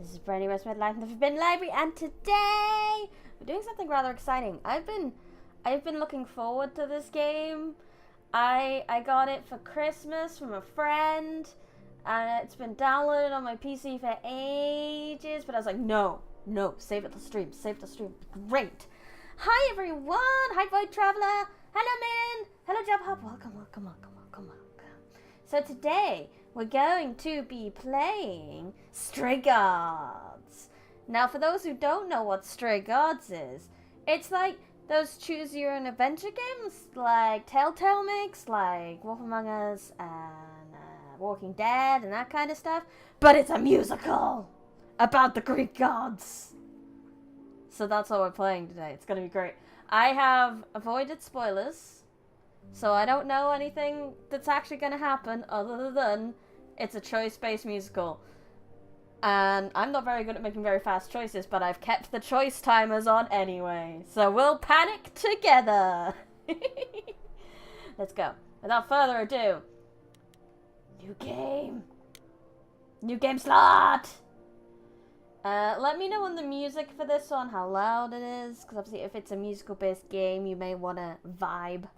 This is Brandy West Red Life in the Forbidden Library, and today we're doing something rather exciting. I've been looking forward to this game. I got it for Christmas from a friend, and it's been downloaded on my PC for ages, but I was like, no, save it to stream, great. Hi everyone, hi Void Traveler, hello Maiden, hello Job Hub, welcome. So today, we're going to be playing Stray Guards. Now, for those who don't know what Stray Guards is, it's like those choose your own adventure games, like Telltale makes, like Wolf Among Us and Walking Dead and that kind of stuff. But it's a musical about the Greek gods. So that's what we're playing today. It's going to be great. I have avoided spoilers. So I don't know anything that's actually going to happen other than it's a choice-based musical. And I'm not very good at making very fast choices, but I've kept the choice timers on anyway. So we'll panic together. Let's go. Without further ado. New game. New game slot. Let me know on the music for this one, how loud it is. Because obviously if it's a musical-based game, you may want to vibe.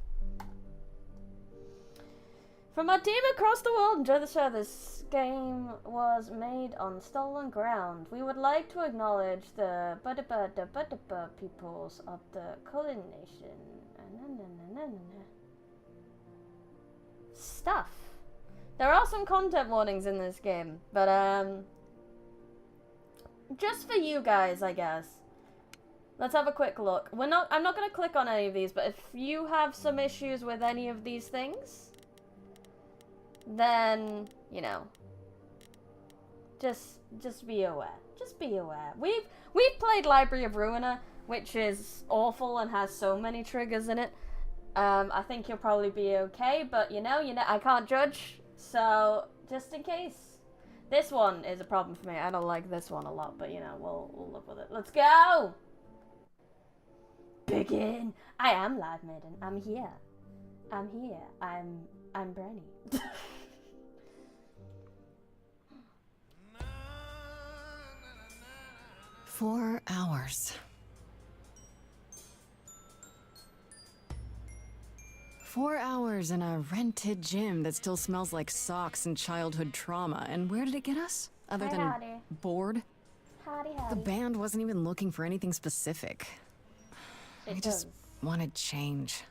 From our team across the world, enjoy the show. This game was made on stolen ground. We would like to acknowledge the peoples of the Colin Nation. Stuff. There are some content warnings in this game, but just for you guys, I guess. Let's have a quick look. I'm not going to click on any of these, but if you have some issues with any of these things, then, you know, just be aware. Just be aware. We've played Library of Ruiner, which is awful and has so many triggers in it. I think you'll probably be okay, but you know, I can't judge. So, just in case. This one is a problem for me. I don't like this one a lot, but you know, we'll live with it. Let's go! Begin! I am Live Maiden. I'm here. I'm Branny. 4 hours. 4 hours in a rented gym that still smells like socks and childhood trauma. And where did it get us? Other than howdy. bored? Howdy. The band wasn't even looking for anything specific. We just wanted change.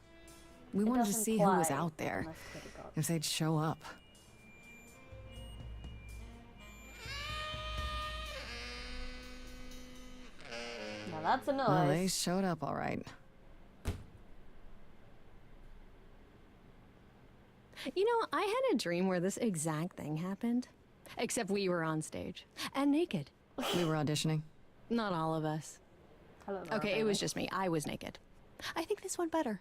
We wanted to see who was out there, if they'd show up. Now that's a noise. Well, they showed up all right. You know, I had a dream where this exact thing happened. Except we were on stage. And naked. We were auditioning. Not all of us. Hello, Okay, it was just me. I was naked. I think this went better.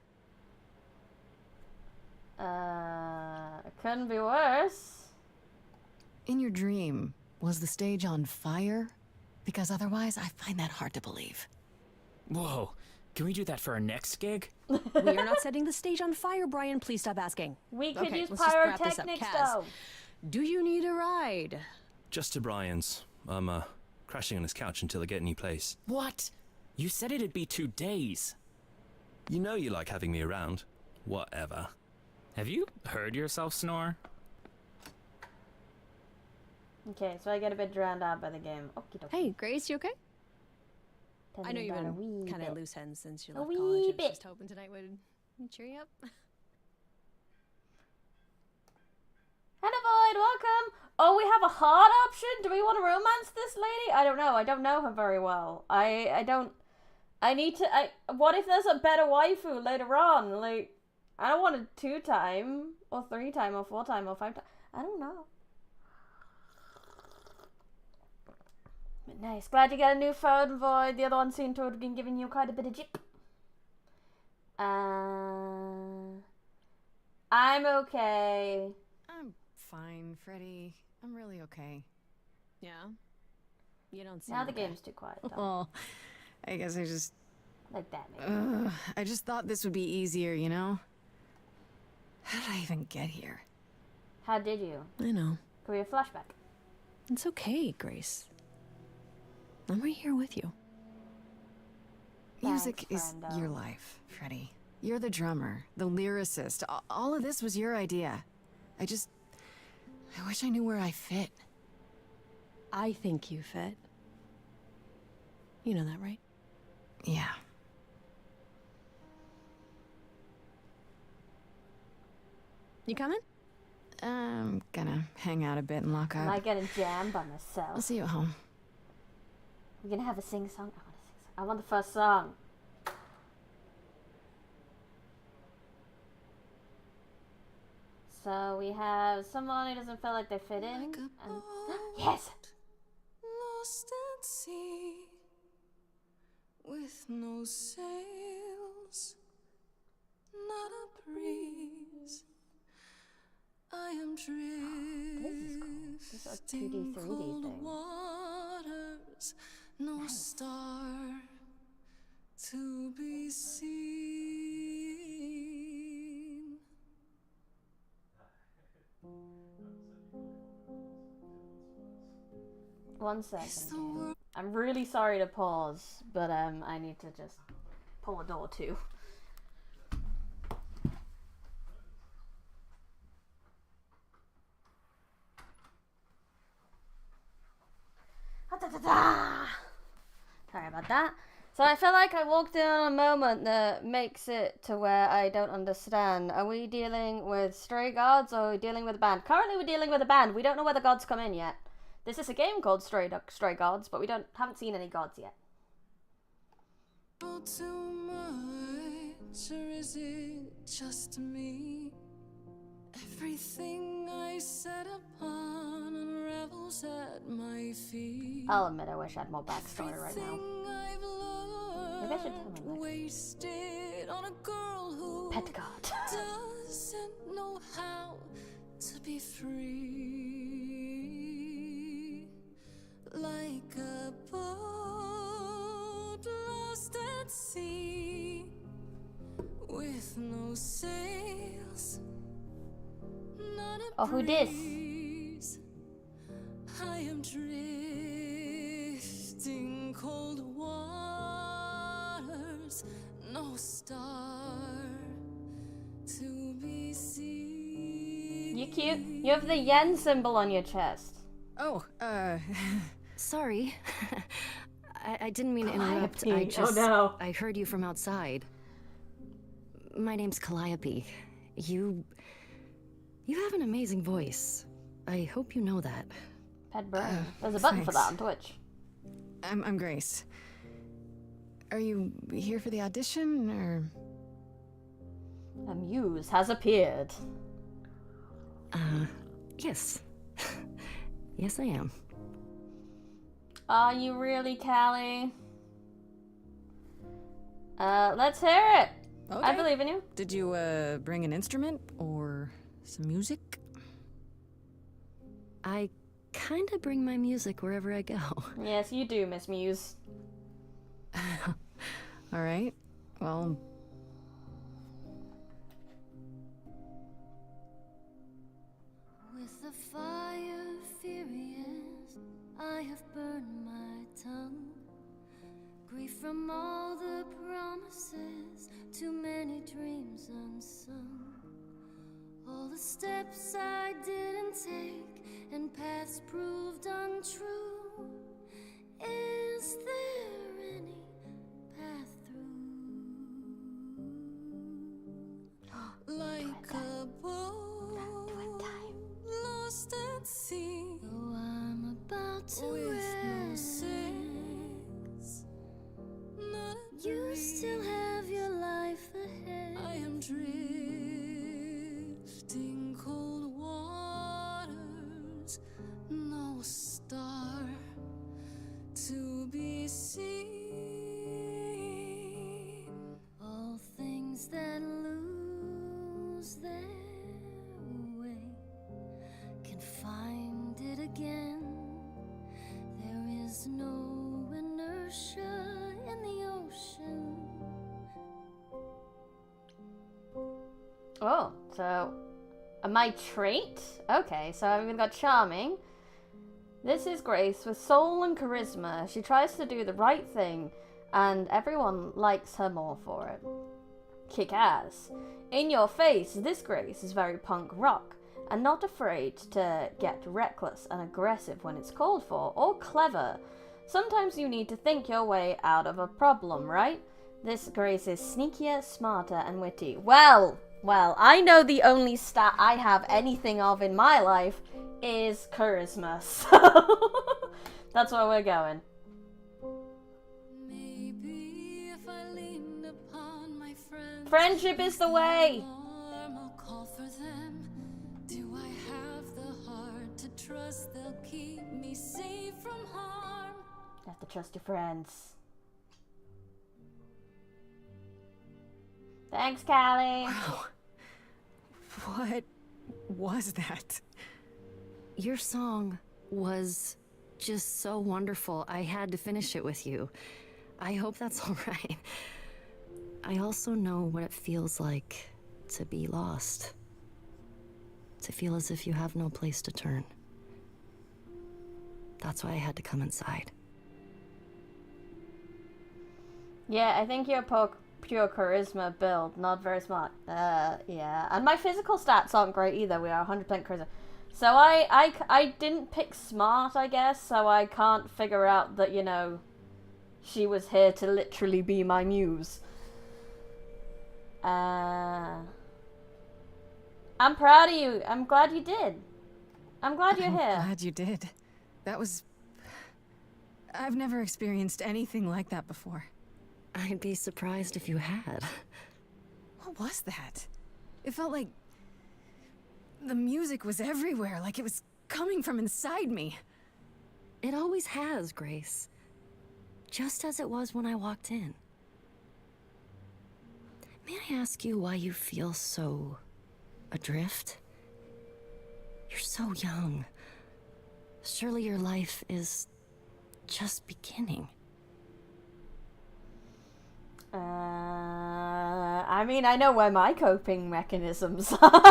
It couldn't be worse. In your dream, was the stage on fire? Because otherwise, I find that hard to believe. Whoa, can we do that for our next gig? We are not setting the stage on fire, Brian. Please stop asking. We could Okay, use let's just wrap this up. pyrotechnics, Kaz, though. do you need a ride? Just to Brian's. I'm, crashing on his couch until I get a new place. What? You said it'd be 2 days. You know you like having me around. Whatever. Have you heard yourself snore? Okay, so I get a bit drowned out by the game. Okie dokie. Hey, Grace, you okay? Tell I me know you've about a been wee kind of bit. loose ends since you A left wee college. I was bit. just hoping tonight would cheer you up. Hello, Void, welcome! Oh, we have a hard option? Do we want to romance this lady? I don't know. I don't know her very well. What if there's a better waifu later on? Like, I don't want a 2-time, or 3-time, or 4-time, or 5-time. I don't know. But nice. Glad you got a new phone, Void. The other one seemed to have been giving you quite a bit of jip. I'm okay. I'm fine, Freddy. I'm really okay. Yeah? You don't seem Now the okay. game's too quiet, though. Well, I guess I just... Like that, maybe. I just thought this would be easier, you know? How did I even get here? How did you? I know. Can we have a flashback? It's okay, Grace. I'm right here with you. Music Thanks, is friendo. your life, Freddie. You're the drummer, the lyricist. All of this was your idea. I wish I knew where I fit. I think you fit. You know that, right? Yeah. You coming? I'm gonna hang out a bit and lock I up. might get a jam by I'll myself. see you at home. We're gonna have a sing song. I want the first song. So we have someone who doesn't feel like they fit in. Like a And boat yes! lost at sea, with no sails, not a breeze. I am drifting This is a 2D, 3D cold thing. waters, no star to be seen. 1 second. I'm really sorry to pause, but I need to just pull a door too. Sorry about that. So I feel like I walked in on a moment that makes it to where I don't understand. Are we dealing with stray gods or are we dealing with a band? Currently we're dealing with a band. We don't know where the gods come in yet. This is a game called Stray Gods, but we haven't seen any gods yet. Too much, or is it just me? Everything I set upon unravels at my feet. I'll admit I wish I had more backstory right now. I've learned, Maybe I should tell him like wasted on a girl who pet god. doesn't know how to be free. Like a boat lost at sea, with no sails, not a Oh, who dis? breeze. I am drifting cold waters, no star to be seen. You cute. You have the yen symbol on your chest. Oh, Sorry. I didn't mean to interrupt. Calliope. Oh, no. I heard you from outside. My name's Calliope. You have an amazing voice. I hope you know that. Pet burn. There's a button for that on thanks. Twitch. I'm Grace. Are you here for the audition, or? A muse has appeared. Yes. Yes, I am. Are you really, Callie? Let's hear it. Okay. I believe in you. Did you, bring an instrument, or some music? I kinda bring my music wherever I go. Yes, you do, Miss Muse. All right. Well, With the fire furious, I have burned my tongue. Grief from all the promises, too many dreams unsung. All the steps I didn't take and paths proved untrue. Is there any path through? Like a boat lost at sea, though I'm about to with no sails, not a you breeze. Still have your life ahead. I am drifting cold waters, no star to be seen. All things that lose their way can find it again. There is no inertia in the ocean. Oh, so my trait? Okay, so I've even got charming. This is Grace with soul and charisma. She tries to do the right thing, and everyone likes her more for it. Kick ass. In your face, this Grace is very punk rock, and not afraid to get reckless and aggressive when it's called for, or clever. Sometimes you need to think your way out of a problem, right? This Grace is sneakier, smarter, and witty. Well, I know the only stat I have anything of in my life is charisma, so that's where we're going. Maybe if I leaned upon my friends, Friendship is the way. I'll call for them. Do I have the heart to trust they'll keep me safe from harm? You have to trust your friends. Thanks, Callie. Wow. What was that? Your song was just so wonderful. I had to finish it with you. I hope that's all right. I also know what it feels like to be lost. To feel as if you have no place to turn. That's why I had to come inside. Yeah, I think you're pure charisma build, not very smart. Yeah. And my physical stats aren't great either. We are 100% charisma. So I didn't pick smart, I guess, so I can't figure out that, you know, she was here to literally be my muse. I'm proud of you. I'm glad you did. I'm glad you're here. I'm glad you did. That was... I've never experienced anything like that before. I'd be surprised if you had. What was that? It felt like... the music was everywhere, like it was coming from inside me. It always has, Grace. Just as it was when I walked in. May I ask you why you feel so... adrift? You're so young. Surely your life is... just beginning. I mean, I know where my coping mechanisms are.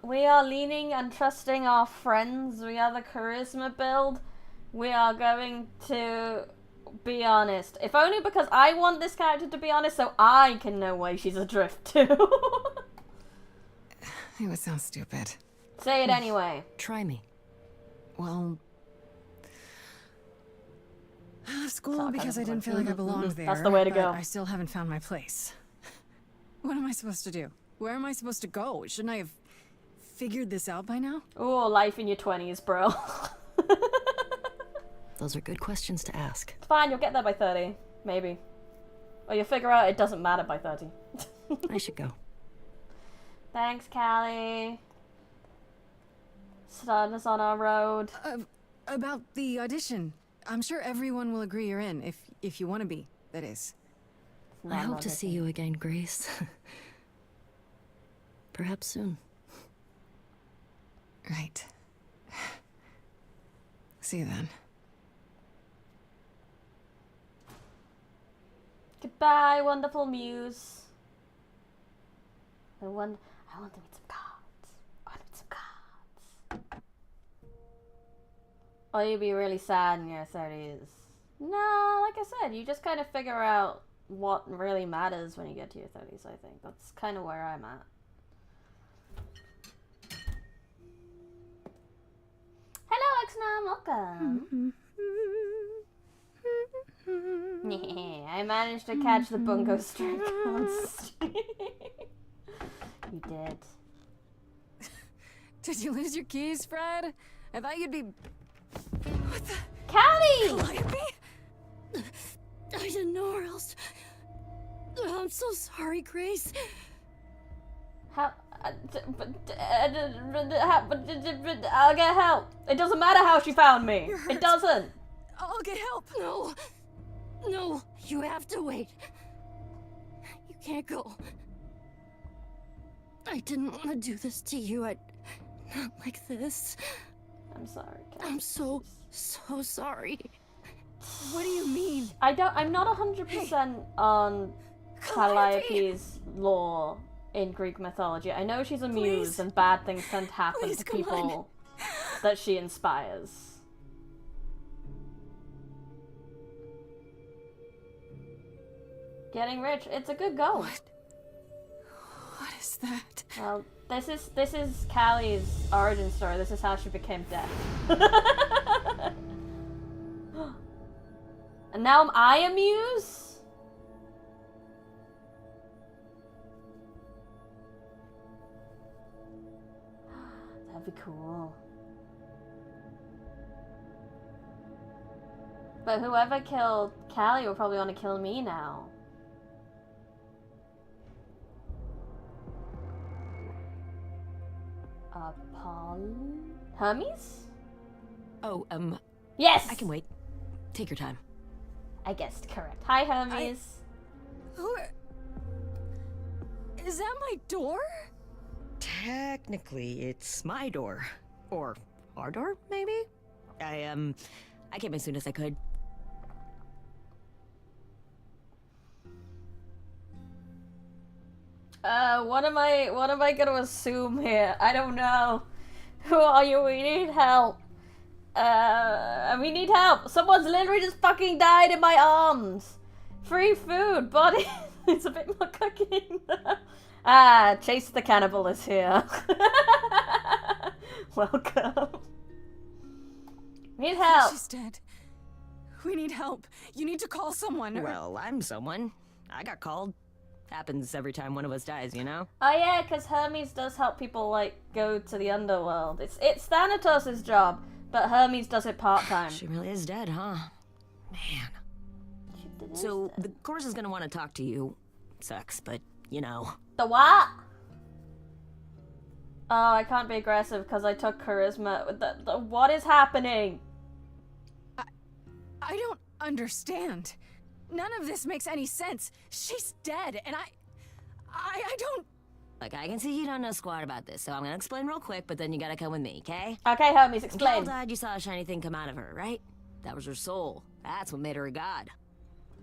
We are leaning and trusting our friends. We are the charisma build. We are going to be honest. If only because I want this character to be honest so I can know why she's adrift too. It would sound stupid. Say it anyway. Try me. Well... I left school Sarcasm. because I didn't feel like I belonged there. That's the way to but go. I still haven't found my place. What am I supposed to do? Where am I supposed to go? Shouldn't I have figured this out by now? Oh, life in your 20s, bro. Those are good questions to ask. It's fine, you'll get there by 30. Maybe. Or you'll figure out it doesn't matter by 30. I should go. Thanks, Callie. Starting us on our road. About the audition. I'm sure everyone will agree you're in, if you want to be, that is. I hope to see you again, Grace. Perhaps soon. Right. See you then. Goodbye, wonderful muse. I want to meet some cards. I want to meet some cards. Or you'll be really sad in your 30s. No, like I said, you just kind of figure out what really matters when you get to your 30s, I think. That's kind of where I'm at. Hello, Xnam, welcome. I managed to catch the bungo string on stream. You did. Did you lose your keys, Fred? I thought you'd be... What the... Callie! Calliope? I didn't know where else. I'm so sorry, Grace. How... I'll get help. It doesn't matter how she found me. You're hurt. It doesn't. I'll get help. No. No, you have to wait. You can't go. I didn't want to do this to you. Not like this. I'm sorry, Callie. I'm so sorry. What do you mean? I'm not 100% on Calliope's lore in Greek mythology. I know she's a muse and bad things tend to happen to people that she inspires. Getting rich, it's a good goal. What is that? Well, this is Callie's origin story. This is how she became deaf. And now am I a muse? That'd be cool. But whoever killed Callie will probably want to kill me now. Hermes? Oh, Yes! I can wait. Take your time. I guessed correct. Hi, Hermes. Is that my door? Technically, it's my door. Or our door, maybe? I came as soon as I could. What am I gonna assume here? I don't know. Who are you? We need help. We need help. Someone's literally just fucking died in my arms. Free food, buddy. It's a bit more cooking. Chase the Cannibal is here. Welcome. We need help. She's dead. We need help. You need to call someone. Well, I'm someone. I got called. Happens every time one of us dies, you know? Oh yeah, because Hermes does help people, like, go to the underworld. It's Thanatos' job, but Hermes does it part-time. She really is dead, huh? Man. So, the chorus is gonna want to talk to you. Sucks, but, you know. The what? Oh, I can't be aggressive because I took charisma. The what is happening? I don't understand. None of this makes any sense. She's dead, and I don't... Look, I can see you don't know squat about this, so I'm gonna explain real quick, but then you gotta come with me, okay? Okay, Hermes, When explain. Cal died, you saw a shiny thing come out of her, right? That was her soul. That's what made her a god.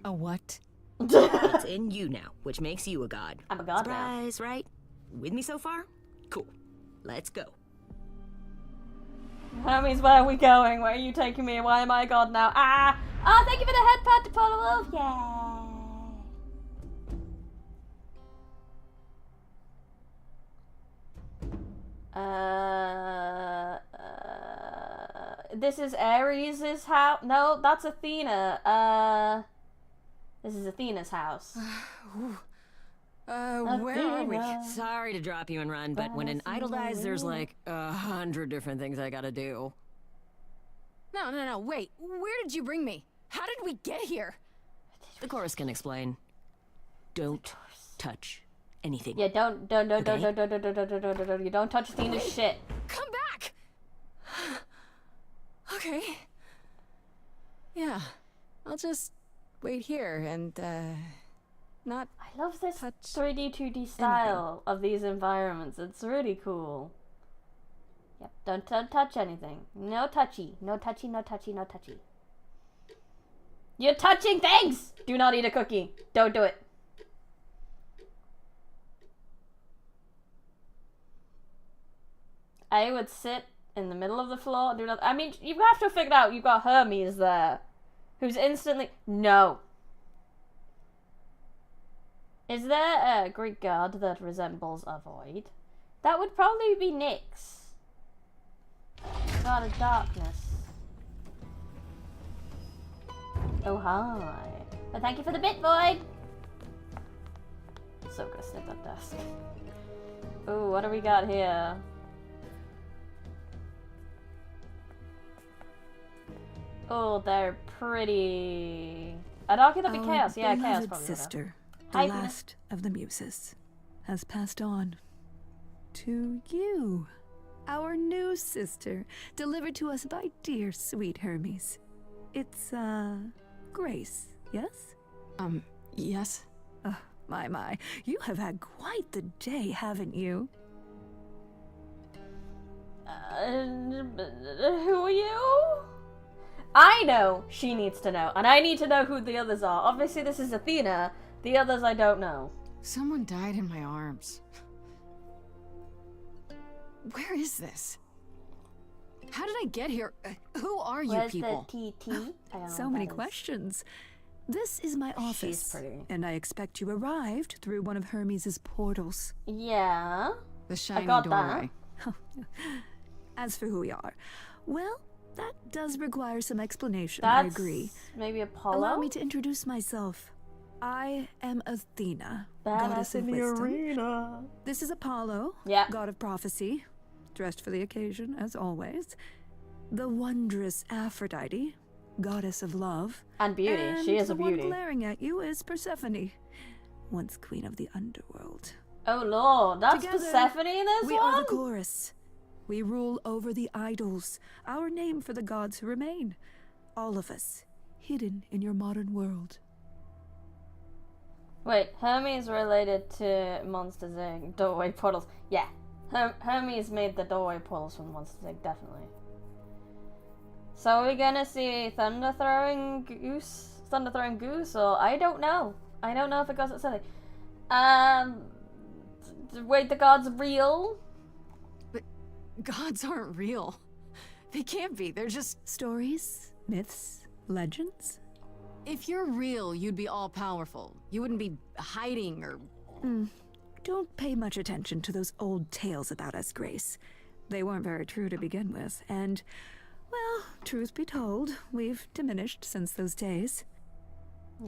A what? It's in you now, which makes you a god. I'm a god now. Surprise, right? With me so far? Cool. Let's go. Hermes, where are we going? Where are you taking me? Why am I a god now? Ah! Oh, thank you for the head pat to Polar Wolf. Yay. This is Ares' house. No, that's Athena. This is Athena's house. Where are we? Sorry to drop you and run, but when an idol dies, there's like 100 different things I gotta do. No, wait. Where did you bring me? How did we get here? The chorus can explain. Don't touch anything. Yeah, don't, you don't touch Athena's shit. Come back! Okay. Yeah, I'll just wait here and, not... I love this touch 3D, 2D style of these environments. It's really cool. Yep, don't touch anything. No touchy. No touchy, no touchy, no touchy. You're touching things! Do not eat a cookie. Don't do it. I would sit in the middle of the floor and do nothing. I mean, you have to figure out you've got Hermes there, who's instantly... No. Is there a Greek god that resembles a void? That would probably be Nyx. God of darkness. Oh, hi. But thank you for the bit, void! So gonna snip that desk. Ooh, what do we got here? Oh, they're pretty... I'd argue that'd be Chaos. Yeah, Chaos probably sister, would have. the last of the muses, has passed on to you, our new sister, delivered to us by dear sweet Hermes. It's, Grace, yes? Yes? My, you have had quite the day, haven't you? Who are you? I know she needs to know, and I need to know who the others are. Obviously, this is Athena. The others I don't know. Someone died in my arms. Where is this? How did I get here? Who are you Where's people? the TT? I don't know So what many that is. questions. This is my office. She's pretty. And I expect you arrived through one of Hermes' portals. Yeah. The shiny got doorway. As for who we are, well, that does require some explanation, That's I agree. maybe Apollo. Allow me to introduce myself. I am Athena, goddess Badass of in the wisdom. arena. This is Apollo, Yeah. god of prophecy, dressed for the occasion, as always. The wondrous Aphrodite, goddess of love. And beauty. And She is a the one beauty. glaring at you is Persephone, once queen of the underworld. Oh lord, that's Together, Persephone in this We one? are the chorus. We rule over the idols, our name for the gods who remain. All of us, hidden in your modern world. Wait, Hermes related to Monsters Inc. Doorway portals. Yeah, Hermes made the doorway portals from Monsters Inc. Definitely. So are we gonna see thunder throwing goose, or I don't know. I don't know if it goes at silly. Wait, the gods real? But gods aren't real. They can't be. They're just... Stories, myths, legends. If you're real, you'd be all-powerful. You wouldn't be hiding or... Don't pay much attention to those old tales about us, Grace. They weren't very true to begin with, and, well, truth be told, we've diminished since those days.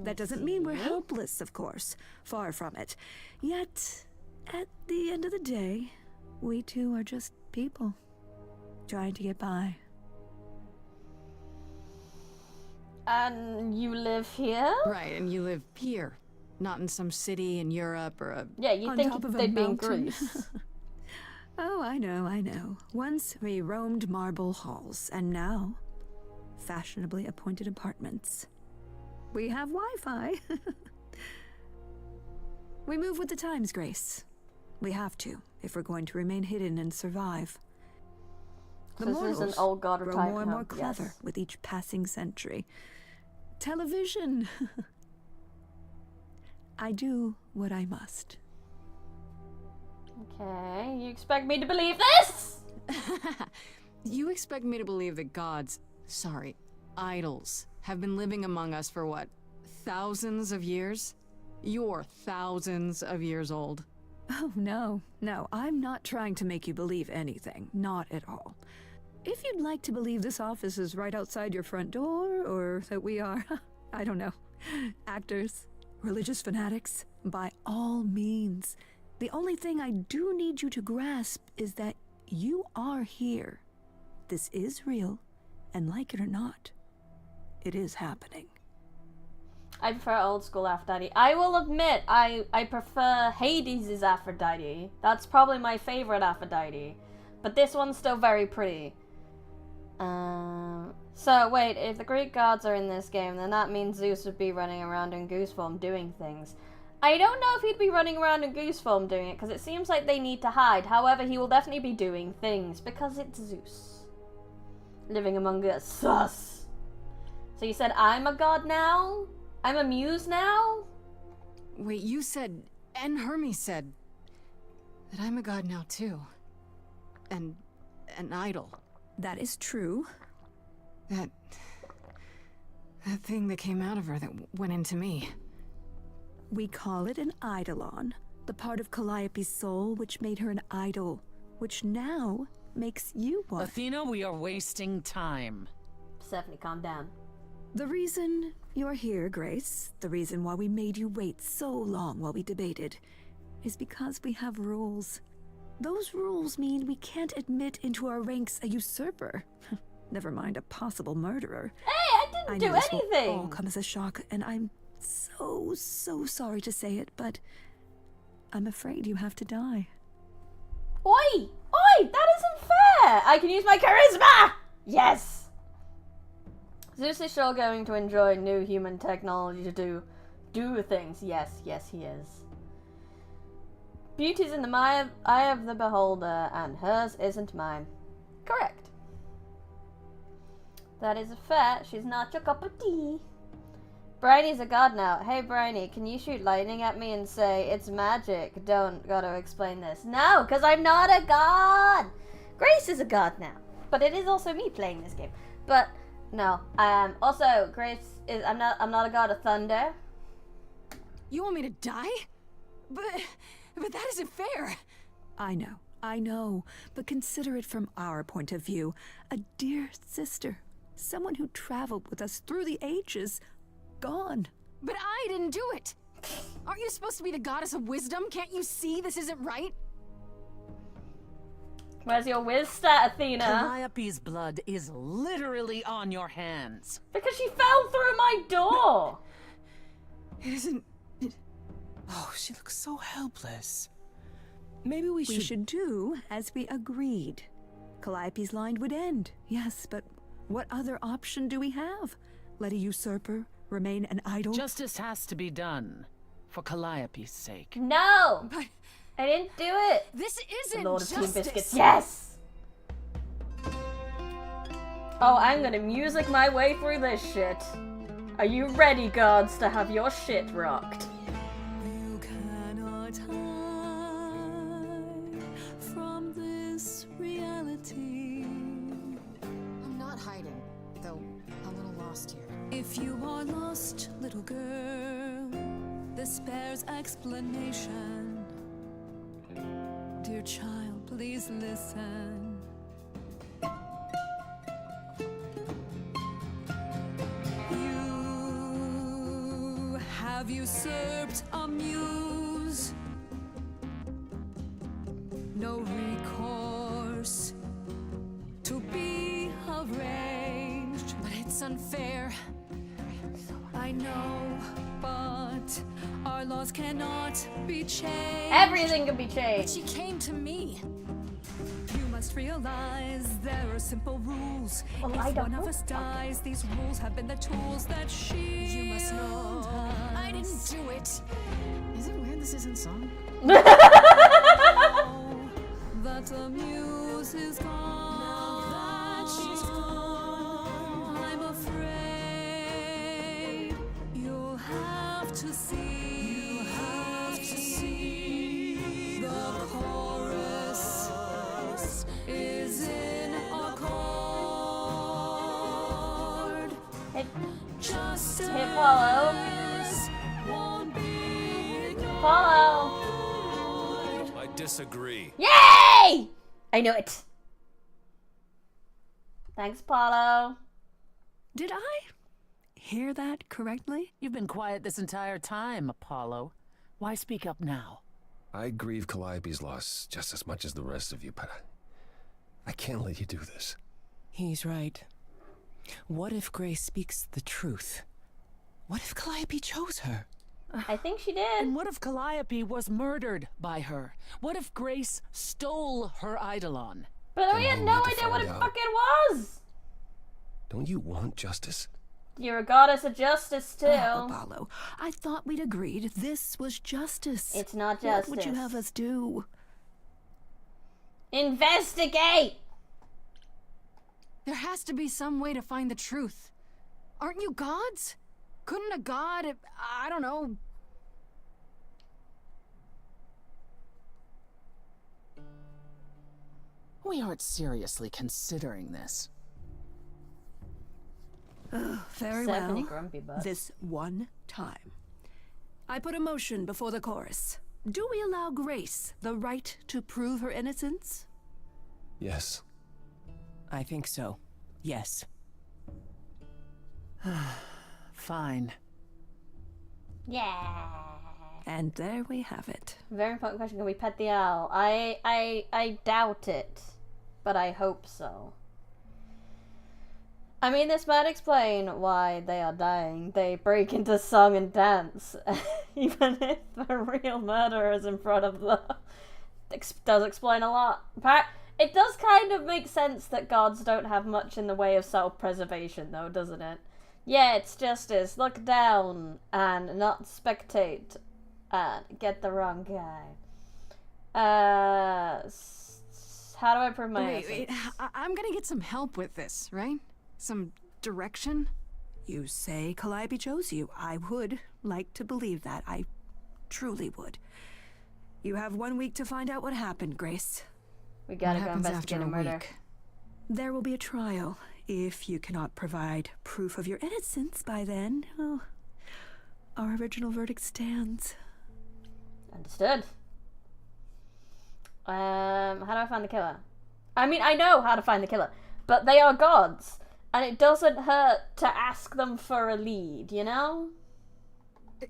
That doesn't mean we're helpless, of course. Far from it. Yet, at the end of the day, we too are just people, trying to get by. And you live here? Right, and you live here. Not in some city in Europe or a... Yeah, you'd On think top of a they'd be in mountain. Greece. Oh, I know. Once we roamed marble halls, and now, fashionably appointed apartments. We have Wi-Fi. We move with the times, Grace. We have to, if we're going to remain hidden and survive. So this is an old god grow type more and more hub, clever yes. with each passing century. Television. I do what I must. Okay, you expect me to believe this? You expect me to believe that gods, sorry, idols, have been living among us for what, thousands of years? You're thousands of years old. Oh, no, I'm not trying to make you believe anything. Not at all. If you'd like to believe this office is right outside your front door, or that we are, I don't know, actors, religious fanatics, by all means. The only thing I do need you to grasp is that you are here. This is real, and like it or not, it is happening. I prefer old school Aphrodite. I will admit, I prefer Hades' Aphrodite. That's probably my favorite Aphrodite. But this one's still very pretty. So wait, if the Greek gods are in this game, then that means Zeus would be running around in goose form doing things. I don't know if he'd be running around in goose form doing it, because it seems like they need to hide. However, he will definitely be doing things, because it's Zeus. Living among us. Sus. So you said I'm a god now? I'm a muse now? Wait, you said, and Hermes said, that I'm a god now too. And an idol. That is true. That thing that came out of her that went into me. We call it an eidolon, the part of Calliope's soul which made her an idol, which now makes you one. Athena, we are wasting time. Persephone, calm down. The reason you're here, Grace, the reason why we made you wait so long while we debated, is because we have rules. Those rules mean we can't admit into our ranks a usurper. Never mind a possible murderer. Hey, I didn't do know this will anything! all come as a shock, and I'm so sorry to say it, but I'm afraid you have to die. Oi! Oi! That isn't fair! I can use my charisma! Yes! Zeus is sure going to enjoy new human technology to do things. Yes, he is. Beauty's in the eye of the beholder, and hers isn't mine. Correct. That is a fact. She's not your cup of tea. Bridie's a god now. Hey, Bridie, can you shoot lightning at me and say, it's magic? Don't gotta explain this. No, because I'm not a god! Grace is a god now. But it is also me playing this game. But, no. Also, Grace is... I'm not a god of thunder. You want me to die? But that isn't fair. I know, but consider it from our point of view. A dear sister, someone who traveled with us through the ages, gone. But I didn't do it. Aren't you supposed to be the goddess of wisdom? Can't you see this isn't right? Where's your whiz stat, Athena? Calliope's blood is literally on your hands. Because she fell through my door! It isn't... Oh, she looks so helpless. Maybe we We should do as we agreed. Calliope's line would end, yes, but what other option do we have? Let a usurper remain an idol? Justice has to be done, for Calliope's sake. No! But I didn't do it! this isn't Lord of justice. Tea Biscuits. Yes! Oh, I'm gonna music my way through this shit. Are you ready, gods, to have your shit rocked? You cannot hide from this reality. I'm not hiding, though a little lost here. If you are lost, little girl, this bears explanation. Dear child, please listen. You have usurped a muse. No recourse to be arranged. But it's unfair. I know, but our laws cannot be changed. Everything can be But changed. she came to me. You must realize there are simple rules. Well, if I don't one of know. us dies, these rules have been the tools that shield You must know. us. I didn't do it. Is it weird this isn't song? Know that the muse is gone. Now that she's gone, I'm afraid you'll have to see. You'll have to see the chorus is in accord. Hit, Justice hit follow. won't be ignored. Follow. I disagree. Yay! I knew it. Thanks, Paulo. Did I hear that correctly? You've been quiet this entire time, Apollo. Why speak up now? I grieve Calliope's loss just as much as the rest of you, but I can't let you do this. He's right. What if Grace speaks the truth? What if Calliope chose her? I think she did. And what if Calliope was murdered by her? What if Grace stole her eidolon? But we Then had we no need to idea what it find out. fucking was. Don't you want justice? You're a goddess of justice, too. Apollo, I thought we'd agreed this was justice. It's not What justice. would you have us do? Investigate! There has to be some way to find the truth. Aren't you gods? Couldn't a god, I don't know... We aren't seriously considering this. Very Stephanie well. Grumpy Butt. This one time. I put a motion before the chorus. Do we allow Grace the right to prove her innocence? Yes. I think so. Yes. Fine. Yeah. And there we have it. Very important question. Can we pet the owl? I doubt it. But I hope so. I mean, this might explain why they are dying. They break into song and dance. Even if the real murderer is in front of them. Does explain a lot. It does kind of make sense that gods don't have much in the way of self-preservation, though, doesn't it? Yeah, it's justice. Look down and not spectate. And get the wrong guy. How do I prove my Wait, innocence? I'm gonna get some help with this, right? Some direction? You say Calliope chose you. I would like to believe that. I truly would. You have 1 week to find out what happened, Grace. We gotta What go happens investigate after a murder. week? There will be a trial. If you cannot provide proof of your innocence by then, oh, our original verdict stands. Understood. How do I find the killer? I mean, I know how to find the killer, but they are gods, and it doesn't hurt to ask them for a lead, you know?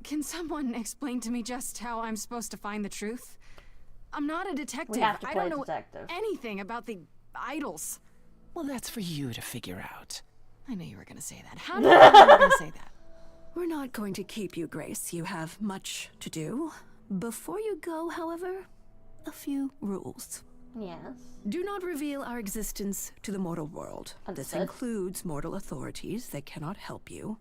Can someone explain to me just how I'm supposed to find the truth? I'm not a detective. We have to I play don't know detective. anything about the idols. Well, that's for you to figure out. I knew you were gonna say that. How did I know you were gonna say that? We're not going to keep you, Grace. You have much to do. Before you go, however, a few rules. Yes. Do not reveal our existence to the mortal world. This Understood. includes mortal authorities. They cannot help you.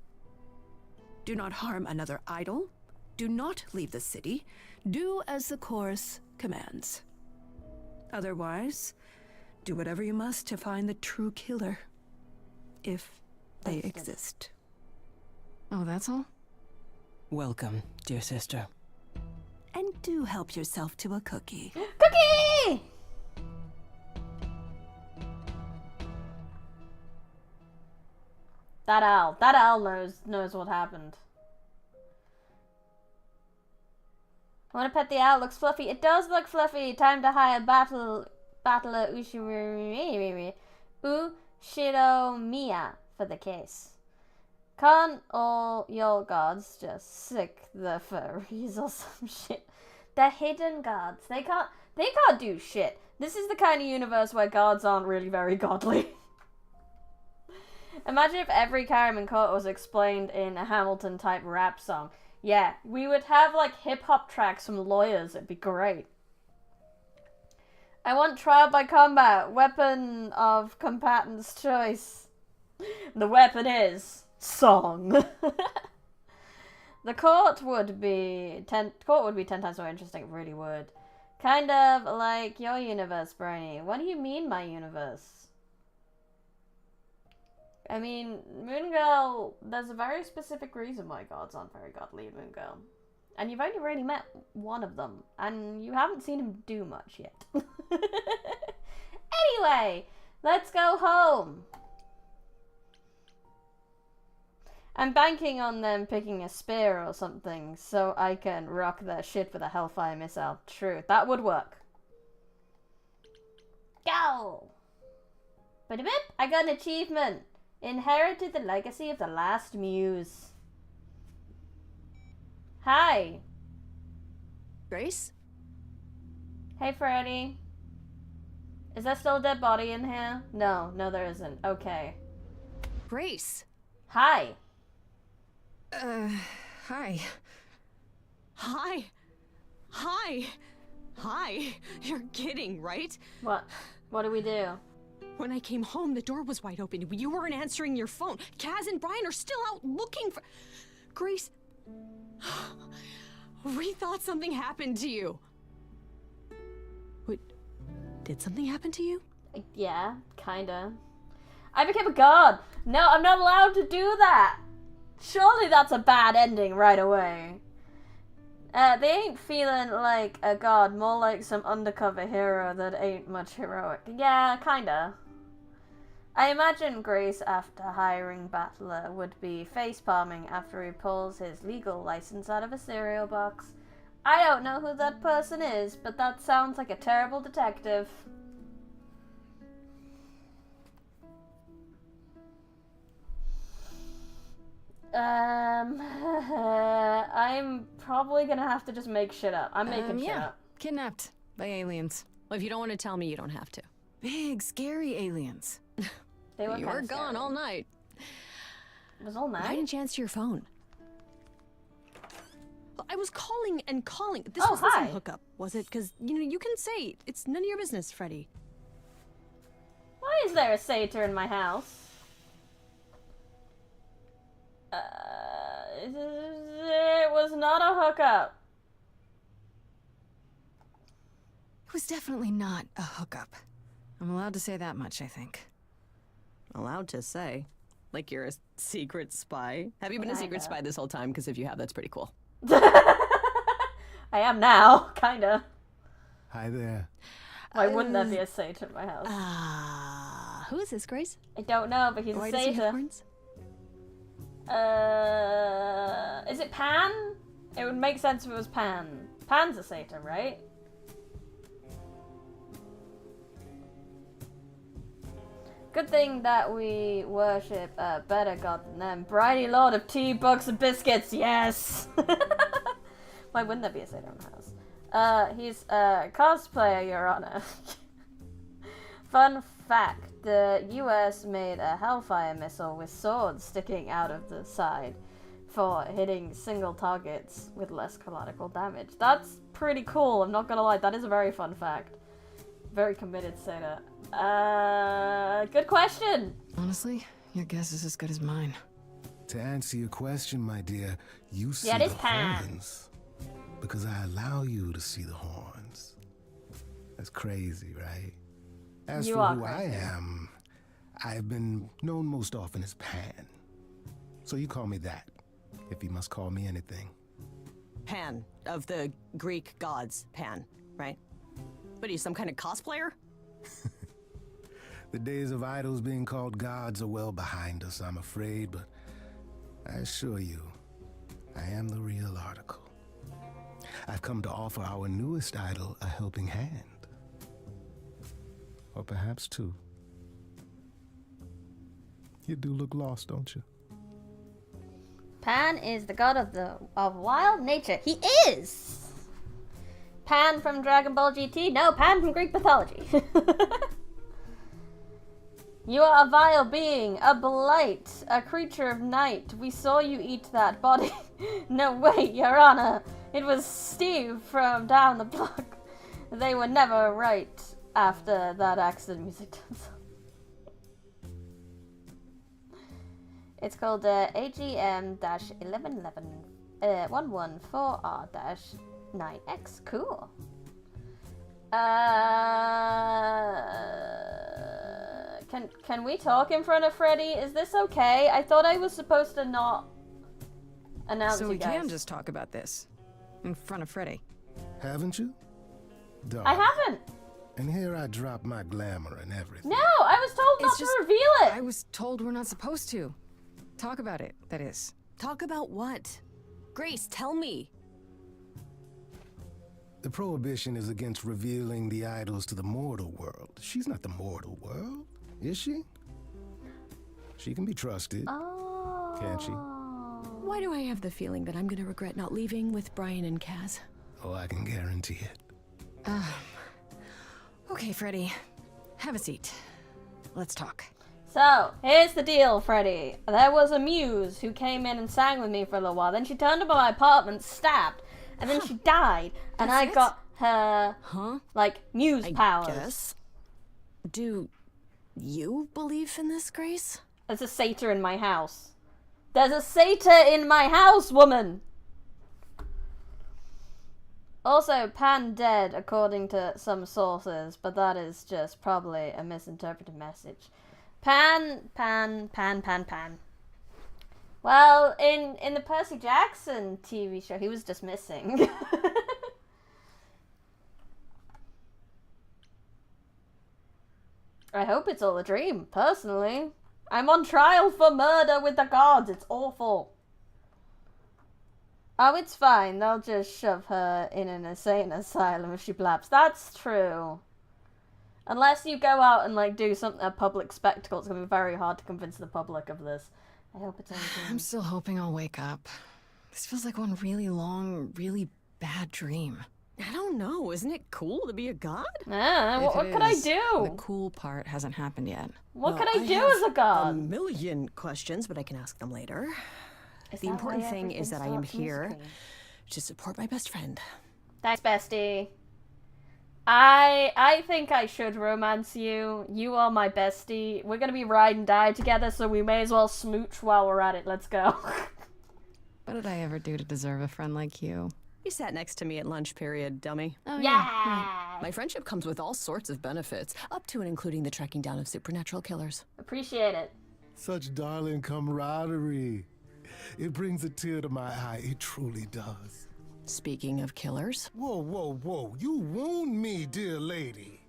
Do not harm another idol. Do not leave the city. Do as the chorus commands. Otherwise, do whatever you must to find the true killer. If they Understood. exist. Oh, that's all? Welcome, dear sister. And do help yourself to a cookie. Cookie! That owl knows what happened. I want to pet the owl. Looks fluffy. It does look fluffy. Time to hire battler Ushiromiya for the case. Can't all your gods just sick the furries or some shit? They're hidden gods. They can't do shit. This is the kind of universe where gods aren't really very godly. Imagine if every crime in court was explained in a Hamilton type rap song. Yeah, we would have like hip hop tracks from lawyers. It'd be great. I want trial by combat. Weapon of combatant's choice. The weapon is song. The court would be 10 times more interesting. It really would. Kind of like your universe, Brony. What do you mean, my universe? I mean, Moon Girl, there's a very specific reason why gods aren't very godly in Moon Girl. And you've only really met one of them, and you haven't seen him do much yet. Anyway, let's go home. I'm banking on them picking a spear or something so I can rock their shit with a Hellfire missile. True, that would work. Go! Ba-da-bip, I got an achievement. Inherited the legacy of the last muse. Hi. Grace? Hey, Freddy. Is there still a dead body in here? No, there isn't. Okay. Grace? Hi. Hi. Hi. Hi. Hi. You're kidding, right? What do we do? When I came home, the door was wide open. You weren't answering your phone. Kaz and Brian are still out looking for... Grace... We thought something happened to you. Wait, did something happen to you? Yeah, kinda. I became a god. No, I'm not allowed to do that. Surely that's a bad ending right away. They ain't feeling like a god, more like some undercover hero that ain't much heroic. Yeah, kinda. I imagine Grace, after hiring Battler, would be facepalming after he pulls his legal license out of a cereal box. I don't know who that person is, but that sounds like a terrible detective. I'm probably gonna have to just make shit up. I'm making shit up. Kidnapped by aliens. Well, if you don't want to tell me, you don't have to. Big, scary aliens. They were You kinda were gone scary. all night. It was all night? Why didn't you answer your phone? I was calling and calling. This Oh, wasn't hi. some hookup, was it? Because, you can say it's none of your business, Freddy. Why is there a satyr in my house? It was not a hookup. It was definitely not a hookup. I'm allowed to say that much, I think. Allowed to say. Like you're a secret spy. Have you been a secret spy this whole time? Because if you have, that's pretty cool. I am now, kinda. Hi there. Why wouldn't there be a satyr in my house? Who is this, Grace? I don't know, but he's Why a does he have satyr. horns? Is it Pan? It would make sense if it was Pan. Pan's a satyr, right? Good thing that we worship a better god than them. Brighty Lord of tea, books, and biscuits, yes! Why wouldn't there be a satyr in the house? He's a cosplayer, Your Honor. Fun fact, the US made a Hellfire missile with swords sticking out of the side for hitting single targets with less collateral damage. That's pretty cool, I'm not gonna lie, that is a very fun fact. Very committed satyr. Good question. Honestly, your guess is as good as mine. To answer your question, my dear, you see Yeah, it is the Pan. horns because I allow you to see the horns. That's crazy, right? As You for are who crazy. I am, I've been known most often as Pan. So you call me that, if you must call me anything. Pan, of the Greek gods, Pan, right? What are you, some kind of cosplayer? The days of idols being called gods are well behind us, I'm afraid, but I assure you, I am the real article. I've come to offer our newest idol a helping hand. Or perhaps two. You do look lost, don't you? Pan is the god of wild nature. He is! Pan from Dragon Ball GT? No, Pan from Greek mythology. You are a vile being, a blight, a creature of night. We saw you eat that body. No, wait, Your Honor. It was Steve from down the block. They were never right after that accident music turns on. It's called AGM-1111-114R-9X. Cool. Can we talk in front of Freddy? Is this okay? I thought I was supposed to not announce So you we guys. can just talk about this in front of Freddy. Haven't you? Dog. I haven't. And here I drop my glamour and everything. No, I was told not to reveal it. I was told we're not supposed to. Talk about it, that is. Talk about what? Grace, tell me. The prohibition is against revealing the idols to the mortal world. She's not the mortal world, is she? She can be trusted, can't she? Why do I have the feeling that I'm gonna regret not leaving with Brian and Kaz? Oh, I can guarantee it. Okay, Freddy. Have a seat. Let's talk. So, here's the deal, Freddy. There was a muse who came in and sang with me for a little while. Then she turned up at my apartment, stabbed, and then she died. And I got her, like, muse powers. Guess. Do you believe in this, Grace? There's a satyr in my house. There's a satyr in my house, woman! Also, Pan dead, according to some sources, but that is just probably a misinterpreted message. Pan. Well, in the Percy Jackson TV show, he was just missing. I hope it's all a dream, personally. I'm on trial for murder with the gods. It's awful. Oh, it's fine. They'll just shove her in an insane asylum if she blaps. That's true. Unless you go out and, like, do something, a public spectacle, it's going to be very hard to convince the public of this. I hope it's anything. I'm still hoping I'll wake up. This feels like one really long, really bad dream. I don't know. Isn't it cool to be a god? What could I do? The cool part hasn't happened yet. What could I do as a god? A million questions, but I can ask them later. Is The that important why thing is that I am everything here starts musically? to support my best friend. Thanks, bestie. I think I should romance you. You are my bestie. We're gonna be ride and die together, so we may as well smooch while we're at it. Let's go. What did I ever do to deserve a friend like you? You sat next to me at lunch period, dummy. Oh, yeah. My friendship comes with all sorts of benefits, up to and including the tracking down of supernatural killers. Appreciate it. Such darling camaraderie. It brings a tear to my eye. It truly does. Speaking of killers. Whoa, whoa, whoa. You wound me, dear lady.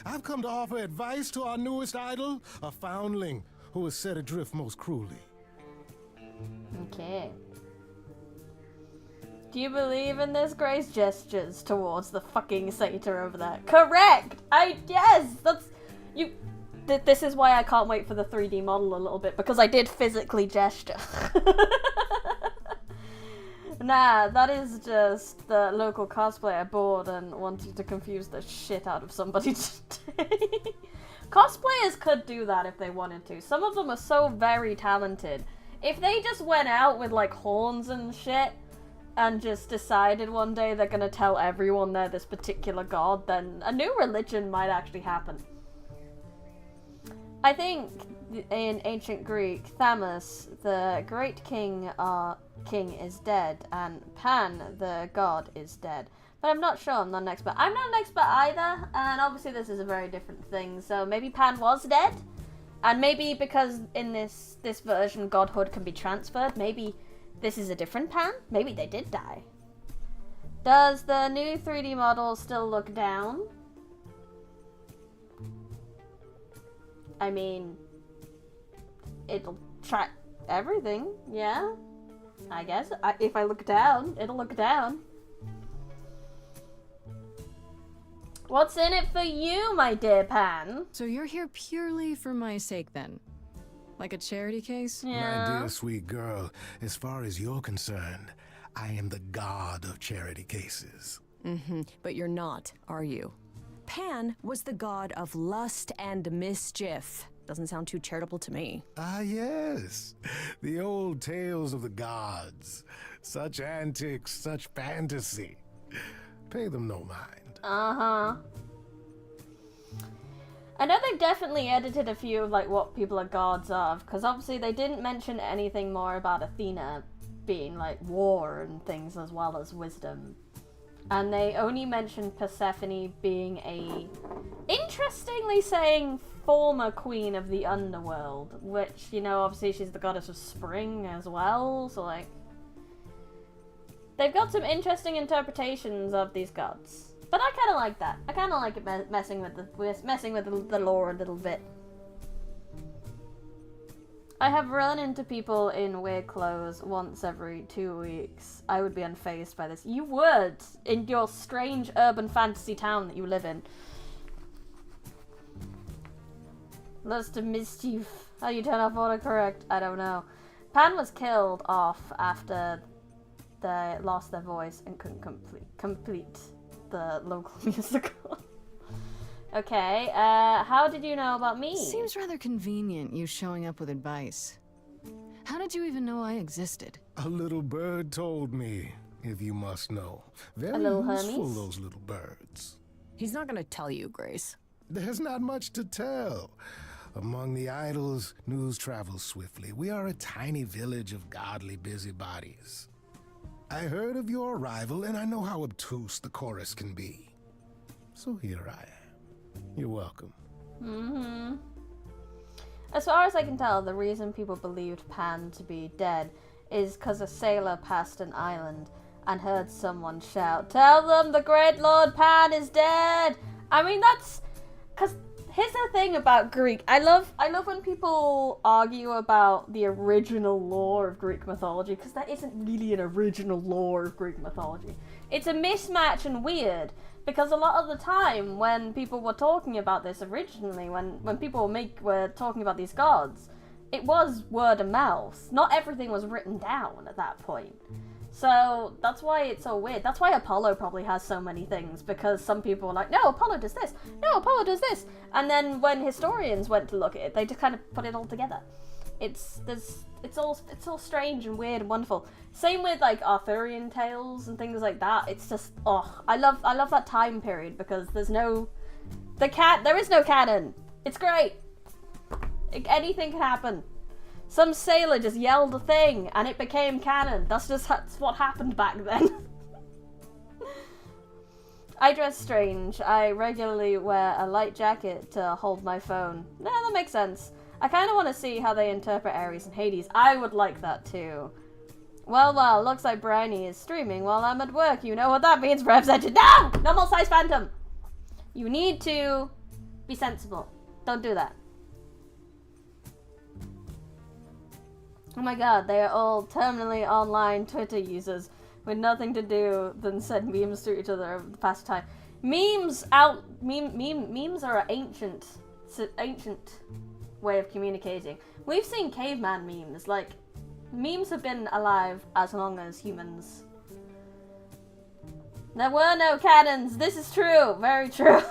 I've come to offer advice to our newest idol, a foundling who was set adrift most cruelly. Okay. Do you believe in this Grace gestures towards the fucking satyr over there? Correct! Yes! That's... You... This is why I can't wait for the 3D model a little bit, because I did physically gesture. Nah, that is just the local cosplayer bored and wanting to confuse the shit out of somebody today. Cosplayers could do that if they wanted to. Some of them are so very talented. If they just went out with like horns and shit and just decided one day they're gonna tell everyone they're this particular god, then a new religion might actually happen. I think in ancient Greek, Thamus, the great king is dead, and Pan, the god, is dead. But I'm not sure, I'm not an expert. I'm not an expert either, and obviously this is a very different thing, so maybe Pan was dead? And maybe because in this version godhood can be transferred, maybe this is a different Pan? Maybe they did die. Does the new 3D model still look down? I mean, it'll track everything, yeah? I guess. If I look down, it'll look down. What's in it for you, my dear Pan? So you're here purely for my sake then? Like a charity case? Yeah. My dear sweet girl, as far as you're concerned, I am the god of charity cases. But you're not, are you? Pan was the god of lust and mischief. Doesn't sound too charitable to me. Ah, yes. The old tales of the gods. Such antics, such fantasy. Pay them no mind. Uh-huh. I know they've definitely edited a few of like what people are gods of, because obviously they didn't mention anything more about Athena being like war and things as well as wisdom. And they only mentioned Persephone being a, interestingly saying, former queen of the underworld, which, you know, obviously she's the goddess of spring as well, so like, they've got some interesting interpretations of these gods. But I kind of like that. I kind of like it messing with the lore a little bit. I have run into people in weird clothes once every 2 weeks. I would be unfazed by this. You would, in your strange urban fantasy town that you live in. Lust of mischief. How do you turn off autocorrect? I don't know. Pan was killed off after they lost their voice and couldn't complete the local musical. Okay, how did you know about me? Seems rather convenient, you showing up with advice. How did you even know I existed? A little bird told me, if you must know. Very a little useful, Hermes? those little birds. He's not gonna tell you, Grace. There's not much to tell. Among the idols, news travels swiftly. We are a tiny village of godly busybodies. I heard of your arrival, and I know how obtuse the chorus can be. So here I am. You're welcome. As far as I can tell, the reason people believed Pan to be dead is because a sailor passed an island and heard someone shout, "Tell them the great Lord Pan is dead!" I mean, that's... Because here's the thing about Greek. I love when people argue about the original lore of Greek mythology, because there isn't really an original lore of Greek mythology. It's a mismatch and weird. Because a lot of the time, when people were talking about this originally, when people were talking about these gods, it was word of mouth. Not everything was written down at that point. So that's why it's so weird. That's why Apollo probably has so many things, because some people were like, no, Apollo does this, no, Apollo does this. And then when historians went to look at it, they just kind of put it all together. It's all strange and weird and wonderful. Same with like Arthurian tales and things like that. It's just, I love that time period, because there is no canon. It's great. Anything can happen. Some sailor just yelled a thing and it became canon. That's what happened back then. I dress strange. I regularly wear a light jacket to hold my phone. No, that makes sense. I kind of want to see how they interpret Ares and Hades. I would like that too. Well, looks like Briny is streaming while I'm at work. You know what that means, Rev's Engine. No! No more size phantom! You need to be sensible. Don't do that. Oh my god, they are all terminally online Twitter users with nothing to do than send memes to each other over the past time. Memes are an ancient way of communicating. We've seen caveman memes. Like, memes have been alive as long as humans. There were no cannons. This is true. Very true.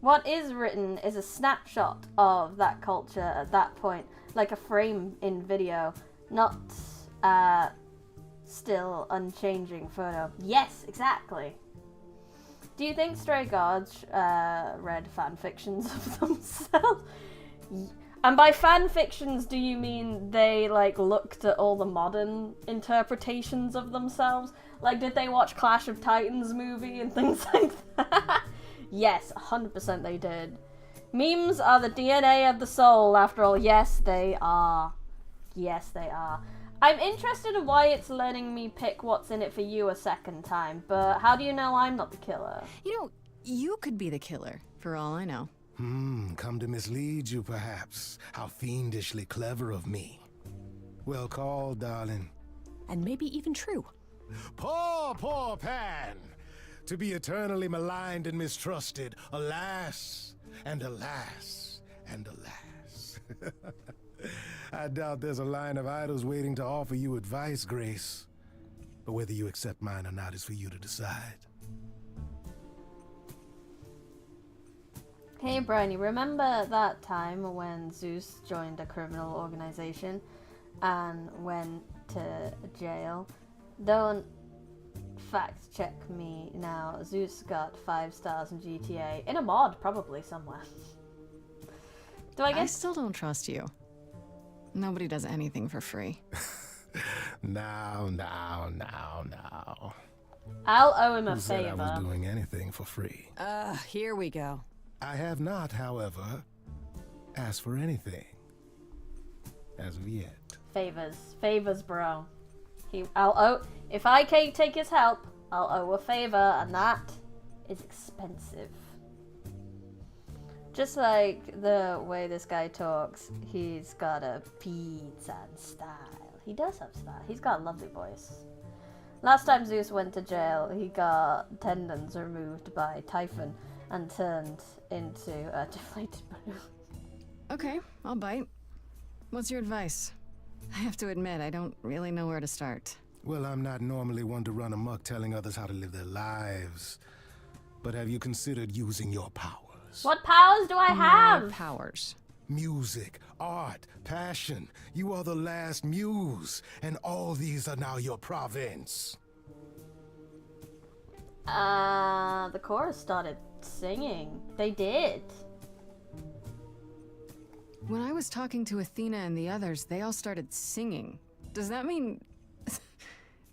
What is written is a snapshot of that culture at that point, like a frame in video, not still unchanging photo. Yes, exactly. Do you think Stray Gods read fan fictions of themselves? And by fan fictions, do you mean they like looked at all the modern interpretations of themselves? Like, did they watch Clash of Titans movie and things like that? Yes, 100% they did. Memes are the DNA of the soul, after all. Yes, they are. Yes, they are. I'm interested in why it's letting me pick what's in it for you a second time, but how do you know I'm not the killer? You know, you could be the killer, for all I know. Come to mislead you, perhaps. How fiendishly clever of me. Well called, darling. And maybe even true. Poor Pan! To be eternally maligned and mistrusted. Alas, and alas, and alas. I doubt there's a line of idols waiting to offer you advice, Grace. But whether you accept mine or not is for you to decide. Hey, Briny, remember that time when Zeus joined a criminal organization and went to jail? Don't fact check me now. Zeus got 5 stars in GTA. In a mod, probably somewhere. Do I guess? I still don't trust you. Nobody does anything for free. Now. I'll owe him a Who said favor. I was doing anything for free? Here we go. I have not, however, asked for anything. As of yet. Favors, bro. If I can't take his help, I'll owe a favor, and that is expensive. Just like the way this guy talks, he's got a pizza style. He does have style. He's got a lovely voice. Last time Zeus went to jail, he got tendons removed by Typhon and turned into a deflated balloon. Okay, I'll bite. What's your advice? I have to admit, I don't really know where to start. Well, I'm not normally one to run amok telling others how to live their lives. But have you considered using your powers? What powers do I have? My powers. Music, art, passion. You are the last muse, and all these are now your province. The chorus started singing. They did. When I was talking to Athena and the others, they all started singing. Does that mean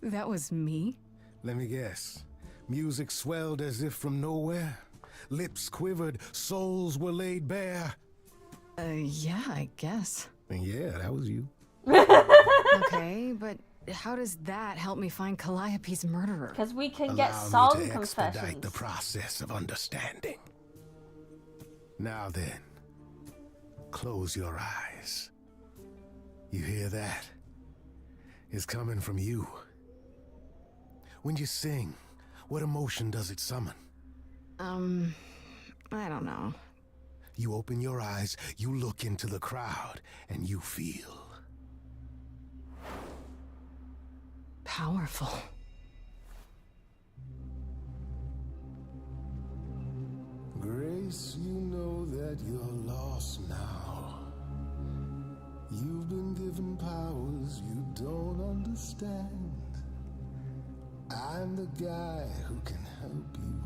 that was me? Let me guess. Music swelled as if from nowhere. Lips quivered, souls were laid bare. Yeah, I guess. And yeah, that was you. Okay, but how does that help me find Calliope's murderer? Because we can Allow get me song to expedite confessions. the process of understanding. Now then, close your eyes. You hear that? It's coming from you. When you sing, what emotion does it summon? I don't know. You open your eyes, you look into the crowd, and you feel powerful. Grace, you know that you're lost now. You've been given powers you don't understand. I'm the guy who can help you.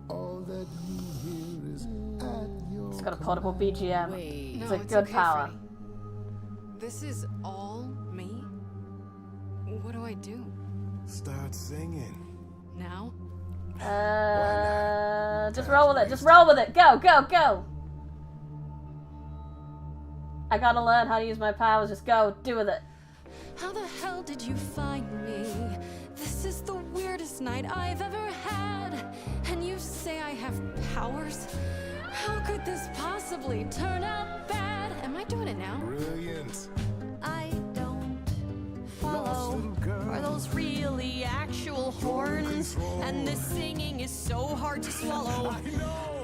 All that you hear is at your It's got a portable BGM. Wait. It's No, a good okay, power. Freddy. This is all me? What do I do? Start singing. Now? Just roll with it. Just roll with it. Go, go, go. I gotta learn how to use my powers. Just go, do with it. How the hell did you find me? This is the weirdest night I've ever had. And you say I have powers? How could this possibly turn out bad? Am I doing it now? Brilliant. I don't follow. Are those really actual horns? And this singing is so hard to swallow.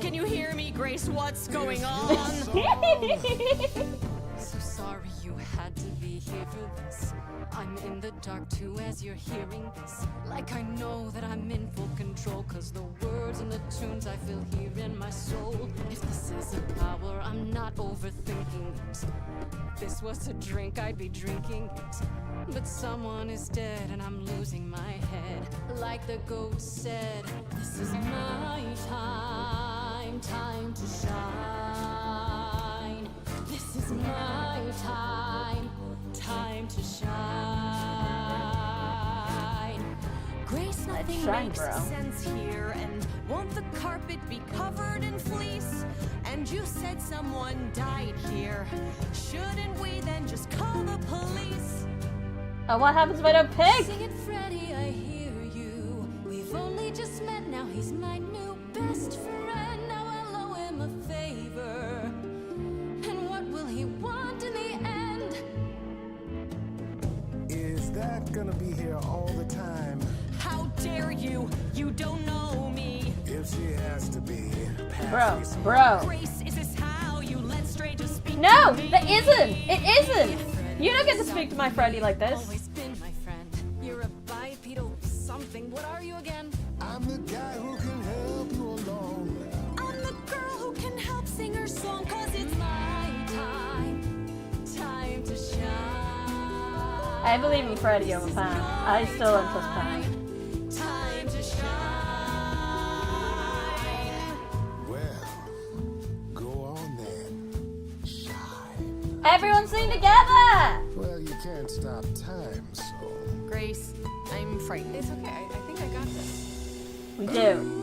Can you hear me, Grace? What's going on? So sorry you had to be here for this. I'm in the dark too as you're hearing this. Like I know that I'm in full control, cause the words and the tunes I feel here in my soul. If this is a power, I'm not overthinking it. If this was a drink, I'd be drinking it. But someone is dead and I'm losing my head. Like the goat said, this is my time, time to shine. This is my time, time to shine. Grace, nothing shine, makes bro. sense here. And won't the carpet be covered in fleece? And you said someone died here. Shouldn't we then just call the police? Oh, what happens if I don't pick? Sing it, Freddie, I hear you. We've only just met, now he's my new best friend. Now I'll owe him a favor. And what will he want in the end? Is that gonna be here all the time? How dare you? You don't know me. If she has to be. Bro, bro. Grace, is this how you let strangers speak No, to me? that isn't. It isn't. You don't get to speak to my Freddy like this. Always been my friend. You're a bipedal something. What are you again? I'm the guy who can help you along. I'm the girl who can help sing her song, cause it's my time, time to shine. I believe in Freddy over Pam. I still don't trust Pam. Time to shine. Well, go on then. Shine. Everyone sing together! Well, you can't stop time, so. Grace, I'm frightened. It's okay. I think I got this. We do.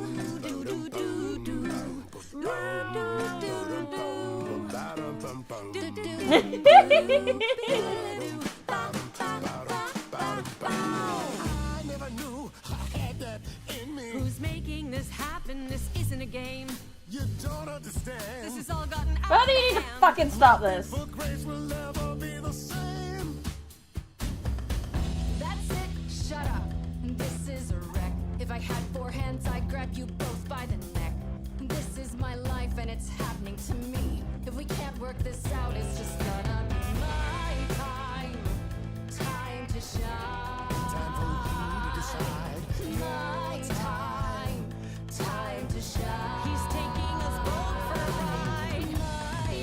I never knew I had that in me. Who's making this happen? This isn't a game. You don't understand. This has all gotten out Why of do you need to hand. fucking stop this? But Grace will never be the same. That's it. Shut up. This is a wreck. If I had 4 hands, I'd grab you both by the neck. This is my life and it's happening to me. If we can't work this out, it's just gonna be my time. Time to shine. Time for you to decide. My time. Time to shine. He's taking us both for a ride. My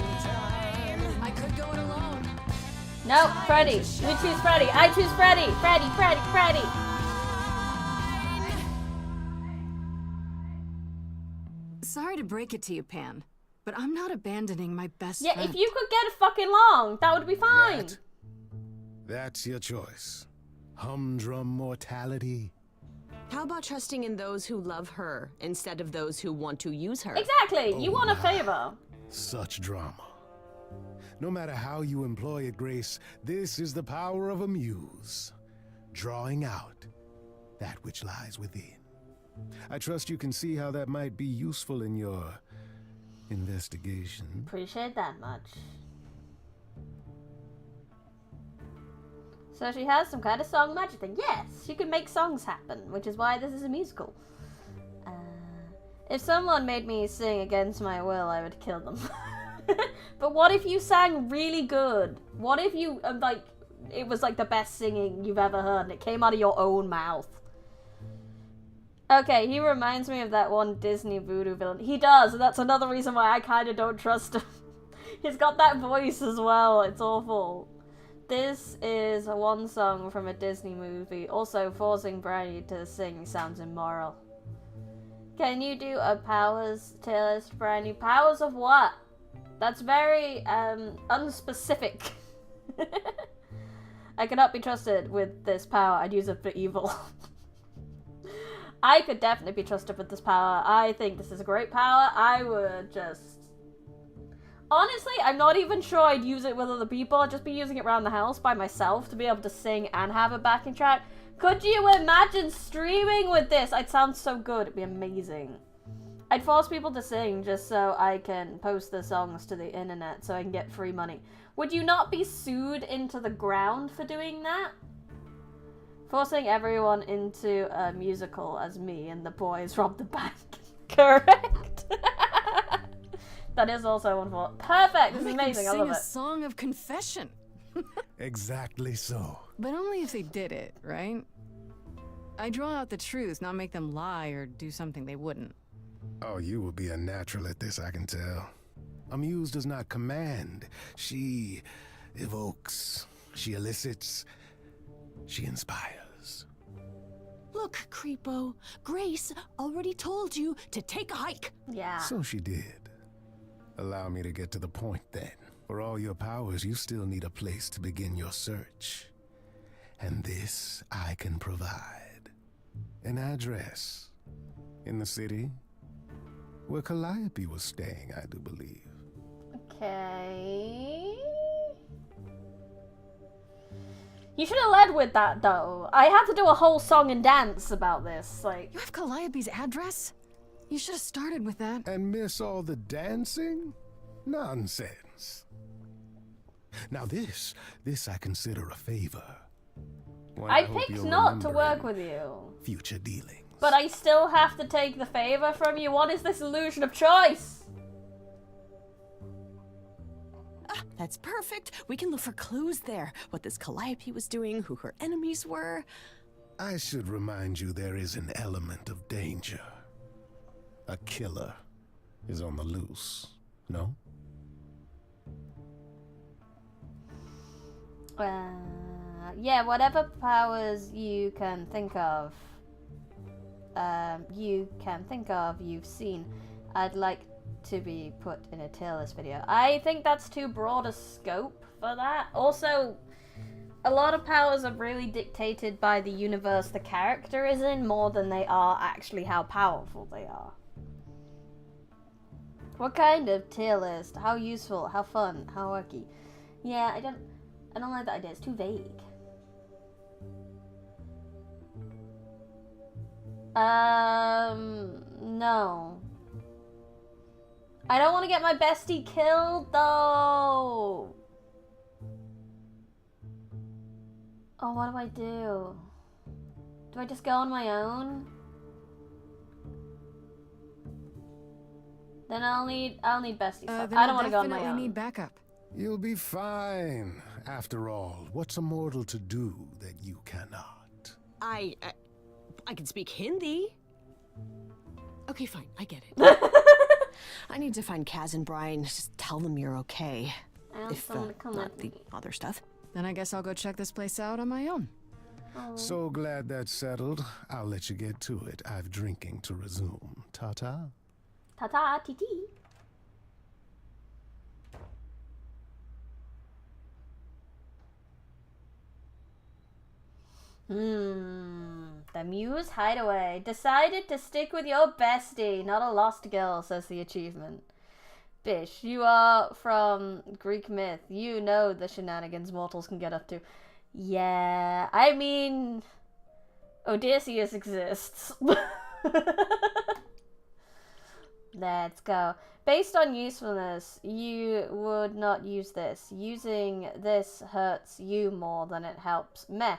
time. I could go it alone. Nope, Freddy. We choose Freddy. I choose Freddy. Freddy, Freddy, Freddy. Sorry to break it to you, Pan, but I'm not abandoning my best Yeah, friend. if you could get a fucking long, that would be fine. That's your choice. Humdrum mortality. How about trusting in those who love her instead of those who want to use her? Exactly. You want a favor. Such drama. No matter how you employ it, Grace, this is the power of a muse. Drawing out that which lies within. I trust you can see how that might be useful in your investigation. Appreciate that much. So she has some kind of song magic thing. Yes, she can make songs happen, which is why this is a musical. If someone made me sing against my will, I would kill them. But what if you sang really good? What if you, it was like the best singing you've ever heard and it came out of your own mouth? Okay, he reminds me of that one Disney voodoo villain. He does, and that's another reason why I kind of don't trust him. He's got that voice as well, it's awful. This is one song from a Disney movie. Also, forcing Brady to sing sounds immoral. Can you do a powers tier list, Brady? Powers of what? That's very, unspecific. I cannot be trusted with this power. I'd use it for evil. I could definitely be trusted with this power. I think this is a great power. I would just... Honestly, I'm not even sure I'd use it with other people. I'd just be using it around the house by myself to be able to sing and have a backing track. Could you imagine streaming with this? I'd sound so good. It'd be amazing. I'd force people to sing just so I can post the songs to the internet so I can get free money. Would you not be sued into the ground for doing that? Forcing everyone into a musical as me and the boys rob the bank. Correct. That is also one for perfect. This is amazing. I love it. Sing a song of confession. Exactly so. But only if they did it, right? I draw out the truth, not make them lie or do something they wouldn't. Oh, you will be a natural at this, I can tell. A muse does not command. She evokes. She elicits. She inspires. Look, Creepo, Grace already told you to take a hike. Yeah. So she did. Allow me to get to the point then. For all your powers, you still need a place to begin your search. And this I can provide. An address. In the city. Where Calliope was staying, I do believe. Okay. You should have led with that, though. I had to do a whole song and dance about this. Like, you have Calliope's address? You should have started with that. And miss all the dancing? Nonsense. Now this I consider a favor. One I hope picked you'll not to remember work in with you. future dealings. But I still have to take the favor from you. What is this illusion of choice? That's perfect. We can look for clues there. What this Calliope was doing, who her enemies were. I should remind you there is an element of danger. A killer is on the loose, no? Yeah, whatever powers you can think of, you've seen, I'd like to be put in a tier list video. I think that's too broad a scope for that. Also, a lot of powers are really dictated by the universe the character is in more than they are actually how powerful they are. What kind of tier list? How useful? How fun? How worky? Yeah, I don't like that idea. It's too vague. No. I don't want to get my bestie killed, though. Oh, what do I do? Do I just go on my own? Then I'll need bestie stuff. I don't want to go on my own. Definitely need backup. You'll be fine. After all, what's a mortal to do that you cannot? I can speak Hindi. Okay, fine. I get it. I need to find Kaz and Brian. Just tell them you're okay. If not the other stuff. Then I guess I'll go check this place out on my own. Oh. So glad that's settled. I'll let you get to it. I've drinking to resume. Ta-ta. Ta-ta, titi. The Muse Hideaway. Decided to stick with your bestie, not a lost girl, says the achievement. Bish, you are from Greek myth. You know the shenanigans mortals can get up to. Yeah, I mean, Odysseus exists. Let's go. Based on usefulness, you would not use this. Using this hurts you more than it helps. Meh.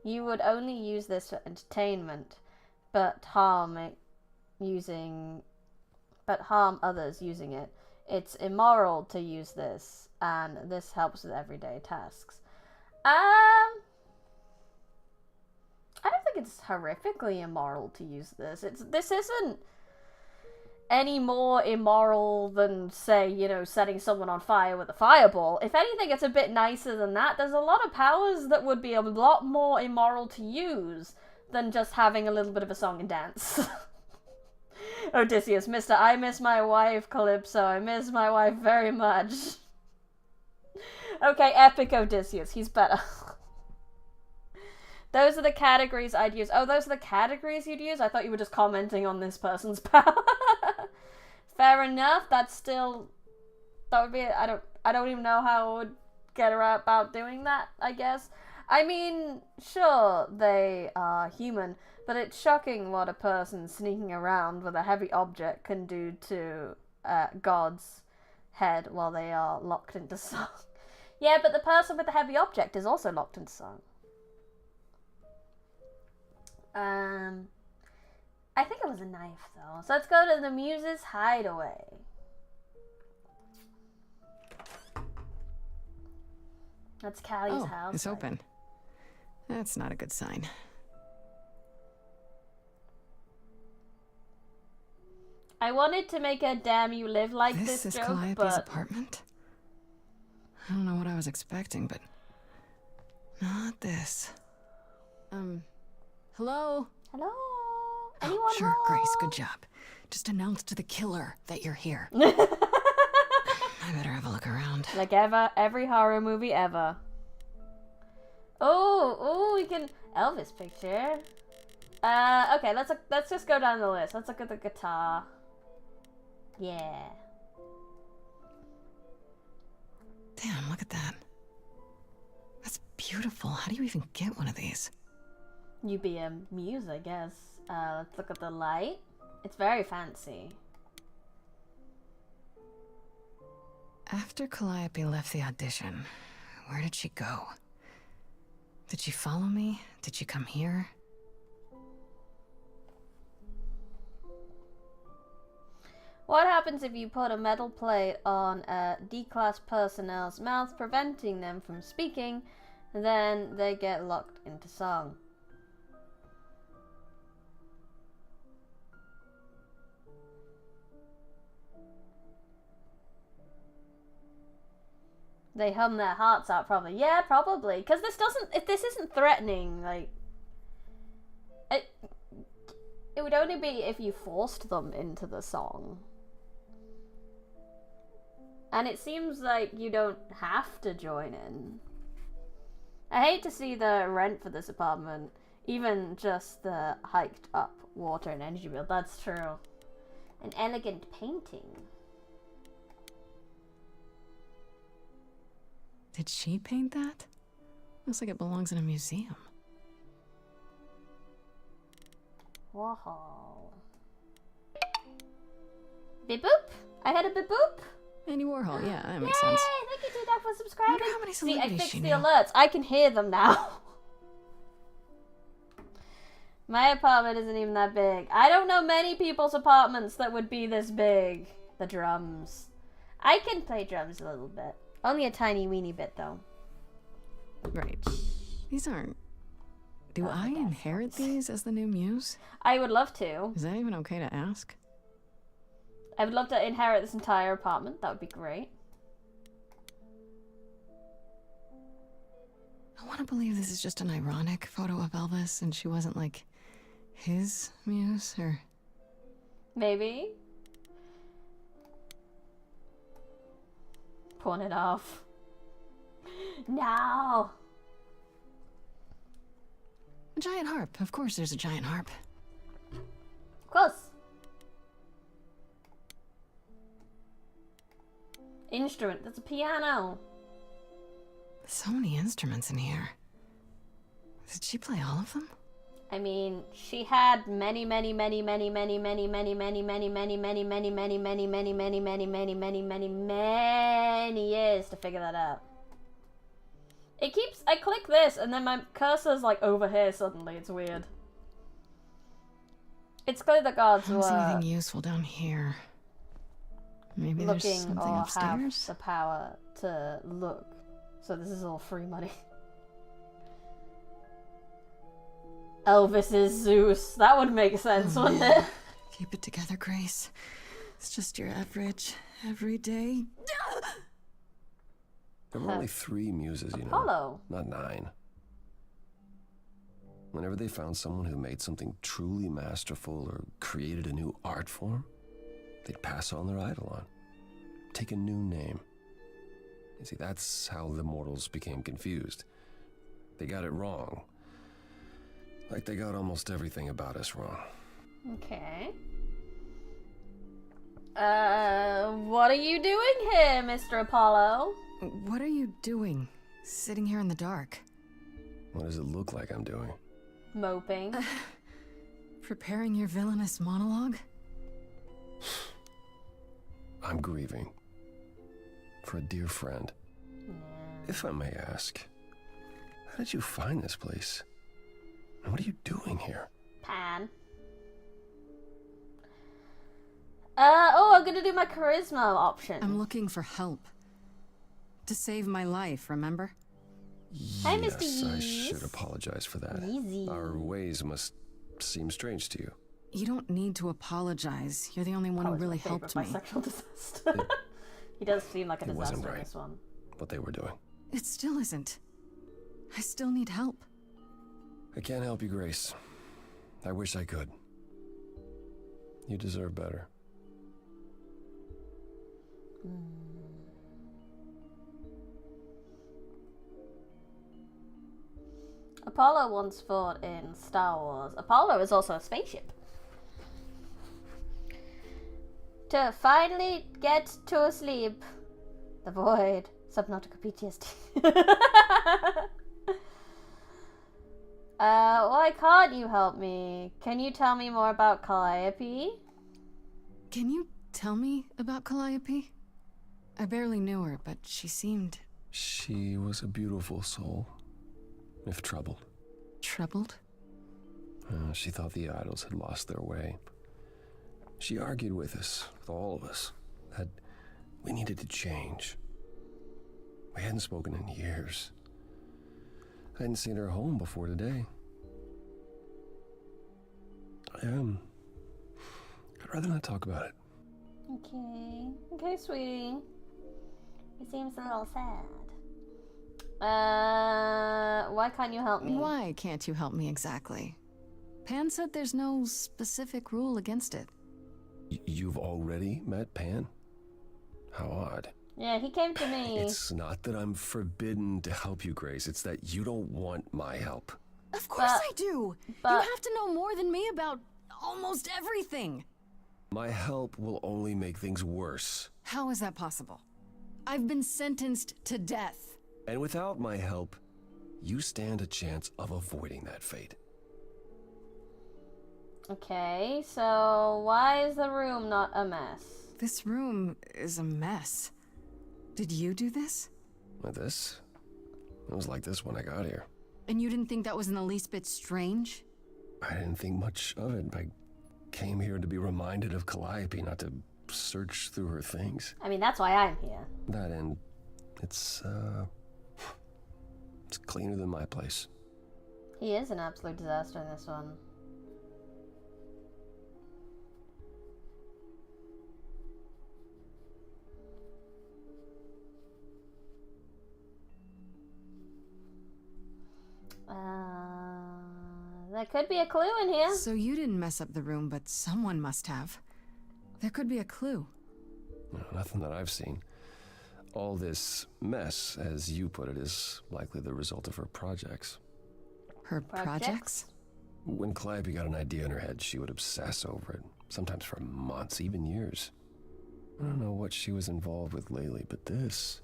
You would only use this for entertainment, but harm others using it. It's immoral to use this, and this helps with everyday tasks. I don't think it's horrifically immoral to use this. This isn't any more immoral than, say, you know, setting someone on fire with a fireball. If anything, it's a bit nicer than that. There's a lot of powers that would be a lot more immoral to use than just having a little bit of a song and dance. Odysseus, Mr. I miss my wife, Calypso. I miss my wife very much. Okay, epic Odysseus. He's better. Those are the categories I'd use. Oh, those are the categories you'd use? I thought you were just commenting on this person's power. Fair enough. That's still... That would be... I don't even know how I would get around about doing that, I guess. I mean, sure, they are human, but it's shocking what a person sneaking around with a heavy object can do to God's head while they are locked into song. Yeah, but the person with the heavy object is also locked into song. I think it was a knife, though. So let's go to the Muse's hideaway. That's Callie's house. It's open. That's not a good sign. I wanted to make a damn you live like this is joke, Calliope's but... apartment? I don't know what I was expecting, but... not this. Hello? Hello? Anyone Sure, home? Grace, good job. Just announce to the killer that you're here. I better have a look around. Like every horror movie ever. Oh, we can... Elvis picture. Okay, let's just go down the list. Let's look at the guitar. Yeah. Damn, look at that. That's beautiful. How do you even get one of these? You be a muse, I guess. Let's look at the light. It's very fancy. After Calliope left the audition, where did she go? Did she follow me? Did she come here? What happens if you put a metal plate on a D-class personnel's mouth, preventing them from speaking, then they get locked into song? They hum their hearts out, probably. Yeah, probably. Because if this isn't threatening, like... It would only be if you forced them into the song. And it seems like you don't have to join in. I hate to see the rent for this apartment. Even just the hiked up water and energy bill. That's true. An elegant painting. Did she paint that? Looks like it belongs in a museum. Whoa. Beep boop. I had a beep boop. Andy Warhol, yeah, that makes sense. Thank you, T-Duck, for subscribing. How many See, I celebrities fixed she the knew? alerts. I can hear them now. My apartment isn't even that big. I don't know many people's apartments that would be this big. The drums. I can play drums a little bit. Only a tiny weeny bit, though. Right. These aren't... Do I inherit these as the new muse? I would love to. Is that even okay to ask? I would love to inherit this entire apartment. That would be great. I want to believe this is just an ironic photo of Elvis and she wasn't, like, his muse, or... Maybe. Pawn it off. No! A giant harp. Of course there's a giant harp. Of course. Instrument. That's a piano. So many instruments in here. Did she play all of them? I mean, she had many years to figure that out. It keeps... I click this and then my cursor's like over here suddenly. It's weird. It's clear the gods I don't see were anything useful down here. Maybe there's looking something or upstairs? have the power to look. So this is all free money. Elvis is Zeus. That would make sense, wouldn't it? Keep it together, Grace. It's just your average, everyday... There were only 3 muses, you know. Apollo. Not 9. Whenever they found someone who made something truly masterful or created a new art form, they'd pass on their idol on. Take a new name. You see, that's how the mortals became confused. They got it wrong. Like they got almost everything about us wrong. Okay. What are you doing here, Mr. Apollo? What are you doing? Sitting here in the dark? What does it look like I'm doing? Moping. Preparing your villainous monologue? I'm grieving. For a dear friend. Yeah. If I may ask, how did you find this place? And what are you doing here? Pan. Oh, I'm gonna do my charisma option. I'm looking for help. To save my life, remember? Hi, Mr. Yes, I Yeez. should apologize for that. Easy. Our ways must seem strange to you. You don't need to apologize. You're the only one who really helped me. Bisexual disaster. He does seem like a It wasn't disaster in right. this one. What they were doing. It still isn't. I still need help. I can't help you, Grace. I wish I could. You deserve better. Apollo once fought in Star Wars. Apollo is also a spaceship. To finally get to sleep. The void. Subnautica PTSD. Why can't you help me? Can you tell me more about Calliope? Can you tell me about Calliope? I barely knew her, but she seemed... She was a beautiful soul, if troubled. Troubled? She thought the idols had lost their way. She argued with us, with all of us, that we needed to change. We hadn't spoken in years. I hadn't seen her home before today. I'd rather not talk about it. Okay. Okay, sweetie. He seems a little sad. Why can't you help me? Why can't you help me exactly? Pan said there's no specific rule against it. You've already met Pan? How odd. Yeah, he came to me. It's not that I'm forbidden to help you, Grace. It's that you don't want my help. Of course I do. You have to know more than me about almost everything. My help will only make things worse. How is that possible? I've been sentenced to death. And without my help, you stand a chance of avoiding that fate. Okay, so why is the room not a mess? This room is a mess. Did you do this? With this? It was like this when I got here. And you didn't think that was in the least bit strange? I didn't think much of it. I came here to be reminded of Calliope, not to search through her things. I mean, that's why I'm here. That and it's cleaner than my place. He is an absolute disaster in this one. There could be a clue in here. So you didn't mess up the room, but someone must have. There could be a clue. No, nothing that I've seen. All this mess, as you put it, is likely the result of her projects. Her projects? When Calliope got an idea in her head, she would obsess over it, sometimes for months, even years. I don't know what she was involved with lately, but this...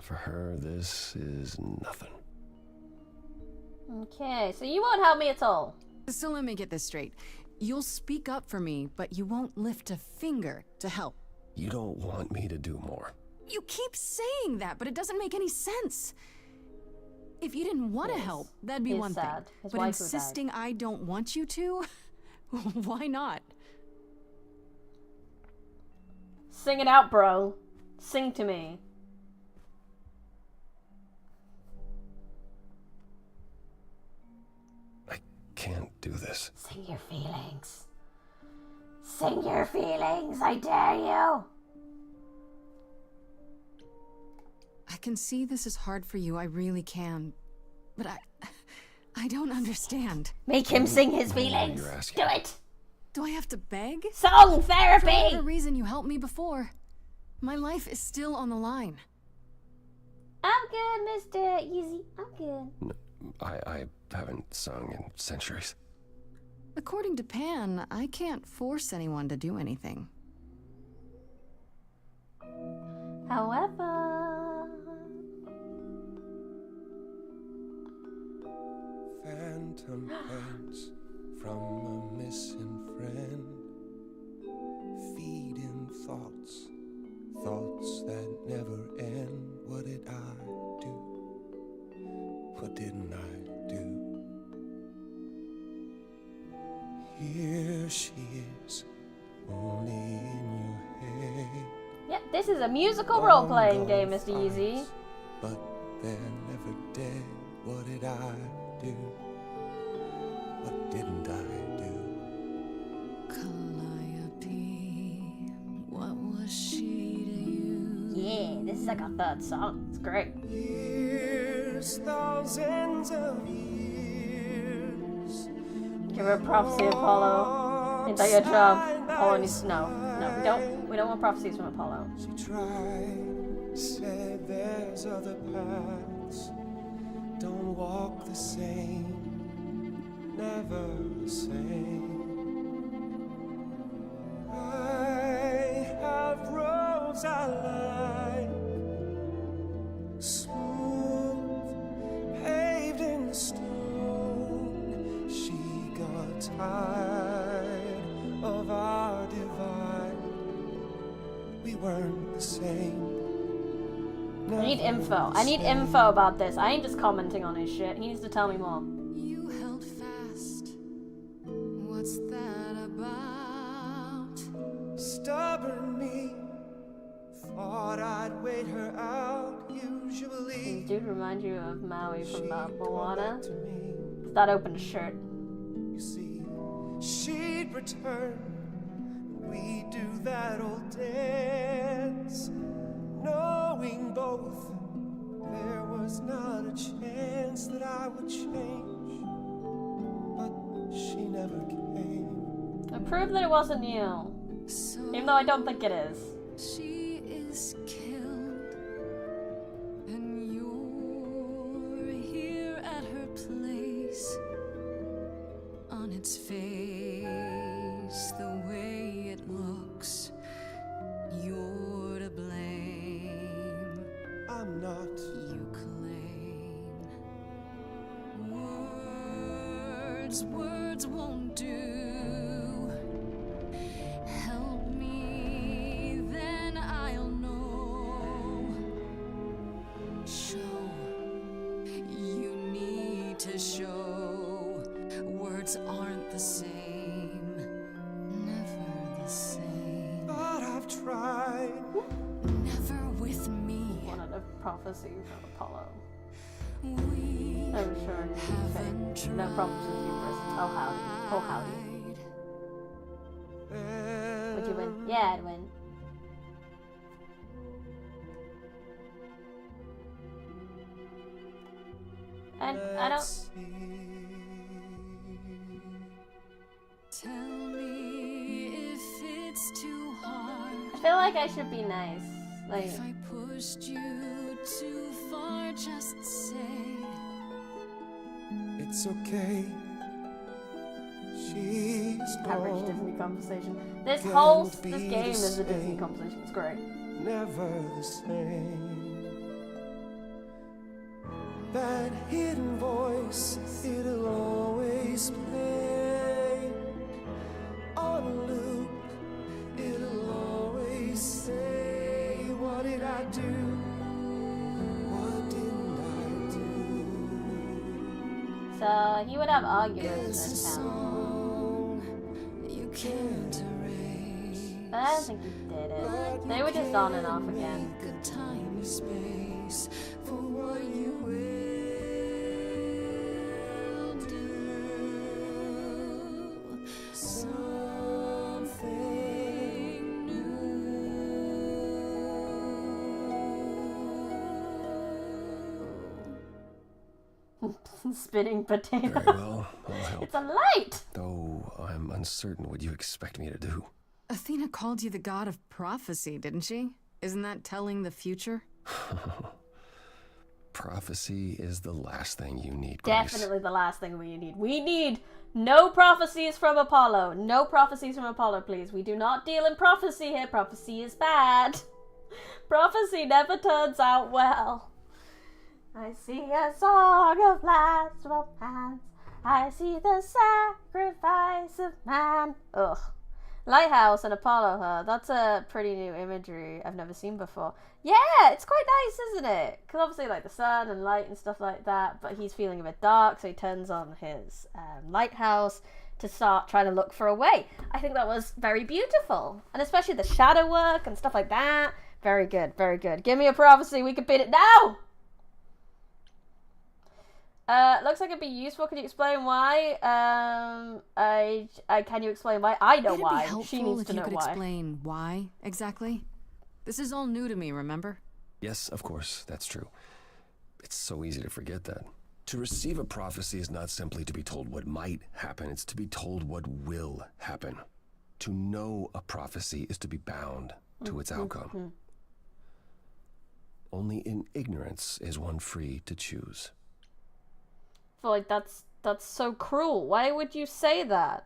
for her, this is nothing. Okay, so you won't help me at all. So let me get this straight. You'll speak up for me, but you won't lift a finger to help. You don't want me to do more. You keep saying that, but it doesn't make any sense. If you didn't want to help, that'd be one thing. But insisting I don't want you to? Why not? Sing it out, bro. Sing to me. Can't do this. Sing your feelings. Sing your feelings, I dare you. I can see this is hard for you, I really can. But I don't understand. Make him sing his feelings. Do it. Do I have to beg? Song therapy! For whatever reason you helped me before. My life is still on the line. I'm good, Mr. Easy. I'm good. I haven't sung in centuries. According to Pan, I can't force anyone to do anything. However... Phantom pains from a missing friend, feeding thoughts, thoughts that never end. What did I do? What didn't I do? Here she is, only in your head. Yep, this is a musical role-playing game, Mr. Easy. But they're never dead. What did I do? What didn't I do? Calliope, what was she to you? Yeah, this is like our third song. It's great. Years, thousands of years. Give her prophecy, Apollo. Ain't that your job? Apollo needs we don't want prophecies from Apollo. She tried, said there's other paths. Don't walk the same, never the same. I have roads I like, smooth, paved in stone. She got tired of our divide. We weren't the same. I need info. I need info about this. I ain't just commenting on his shit. He needs to tell me more. You held fast. What's that about? Stubborn me, thought I'd wait her out. Usually, Does dude remind you of Maui from Moana? That open shirt. you see, she'd return. We'd do that old dance, knowing both there was not a chance that I would change. But she never came. I proved that it wasn't you. Even though I don't think it is. She is killed, and you're here at her place. On its face, the way it looks, you're to blame. I'm not. You claim words won't do. Help me, then I'll know. Show, you need to show. Words aren't the same, never the same. But I've tried. Never with me. Wanted a prophecy from Apollo. We No, sure. Okay. No promises, hubris. Oh, howdy. Oh, howdy. Would you win? Yeah, I'd win. And I don't... Tell me if it's too hard. I feel like I should be nice. Like... If I pushed you too far, just say it's okay. She's average gone. Disney conversation. This Can't whole be this game is a the Disney same. conversation. It's great. Never the same. That hidden voice, it'll always play on a loop. It'll always say, what did I do? What didn't I do? So he would have arguments it's a in town. song you can't erase. But I don't think he did it. They were just on and off again. Make a tiny space for what you will do. Something new. Spinning potato. Very well, I'll help. It's a light! Though I'm uncertain what you expect me to do. Athena called you the god of prophecy, didn't she? Isn't that telling the future? prophecy is the last thing you need, Grace. Definitely the last thing we need. We need no prophecies from Apollo. No prophecies from Apollo, please. We do not deal in prophecy here. Prophecy is bad. Prophecy never turns out well. I see a song of last romance. I see the sacrifice of man. Ugh. Lighthouse and Apollo, that's a pretty new imagery I've never seen before. Yeah, it's quite nice, isn't it? Because obviously, like, the sun and light and stuff like that, but he's feeling a bit dark, so he turns on his lighthouse to start trying to look for a way. I think that was very beautiful. And especially the shadow work and stuff like that. Very good, very good. Give me a prophecy, we can beat it now! Looks like it'd be useful. Can you explain why? Can you explain why? I know why. She needs to know why. Could explain why exactly? This is all new to me, remember? Yes, of course, that's true. It's so easy to forget that. To receive a prophecy is not simply to be told what might happen, it's to be told what will happen. To know a prophecy is to be bound to its outcome. Only in ignorance is one free to choose. I feel like that's so cruel. Why would you say that?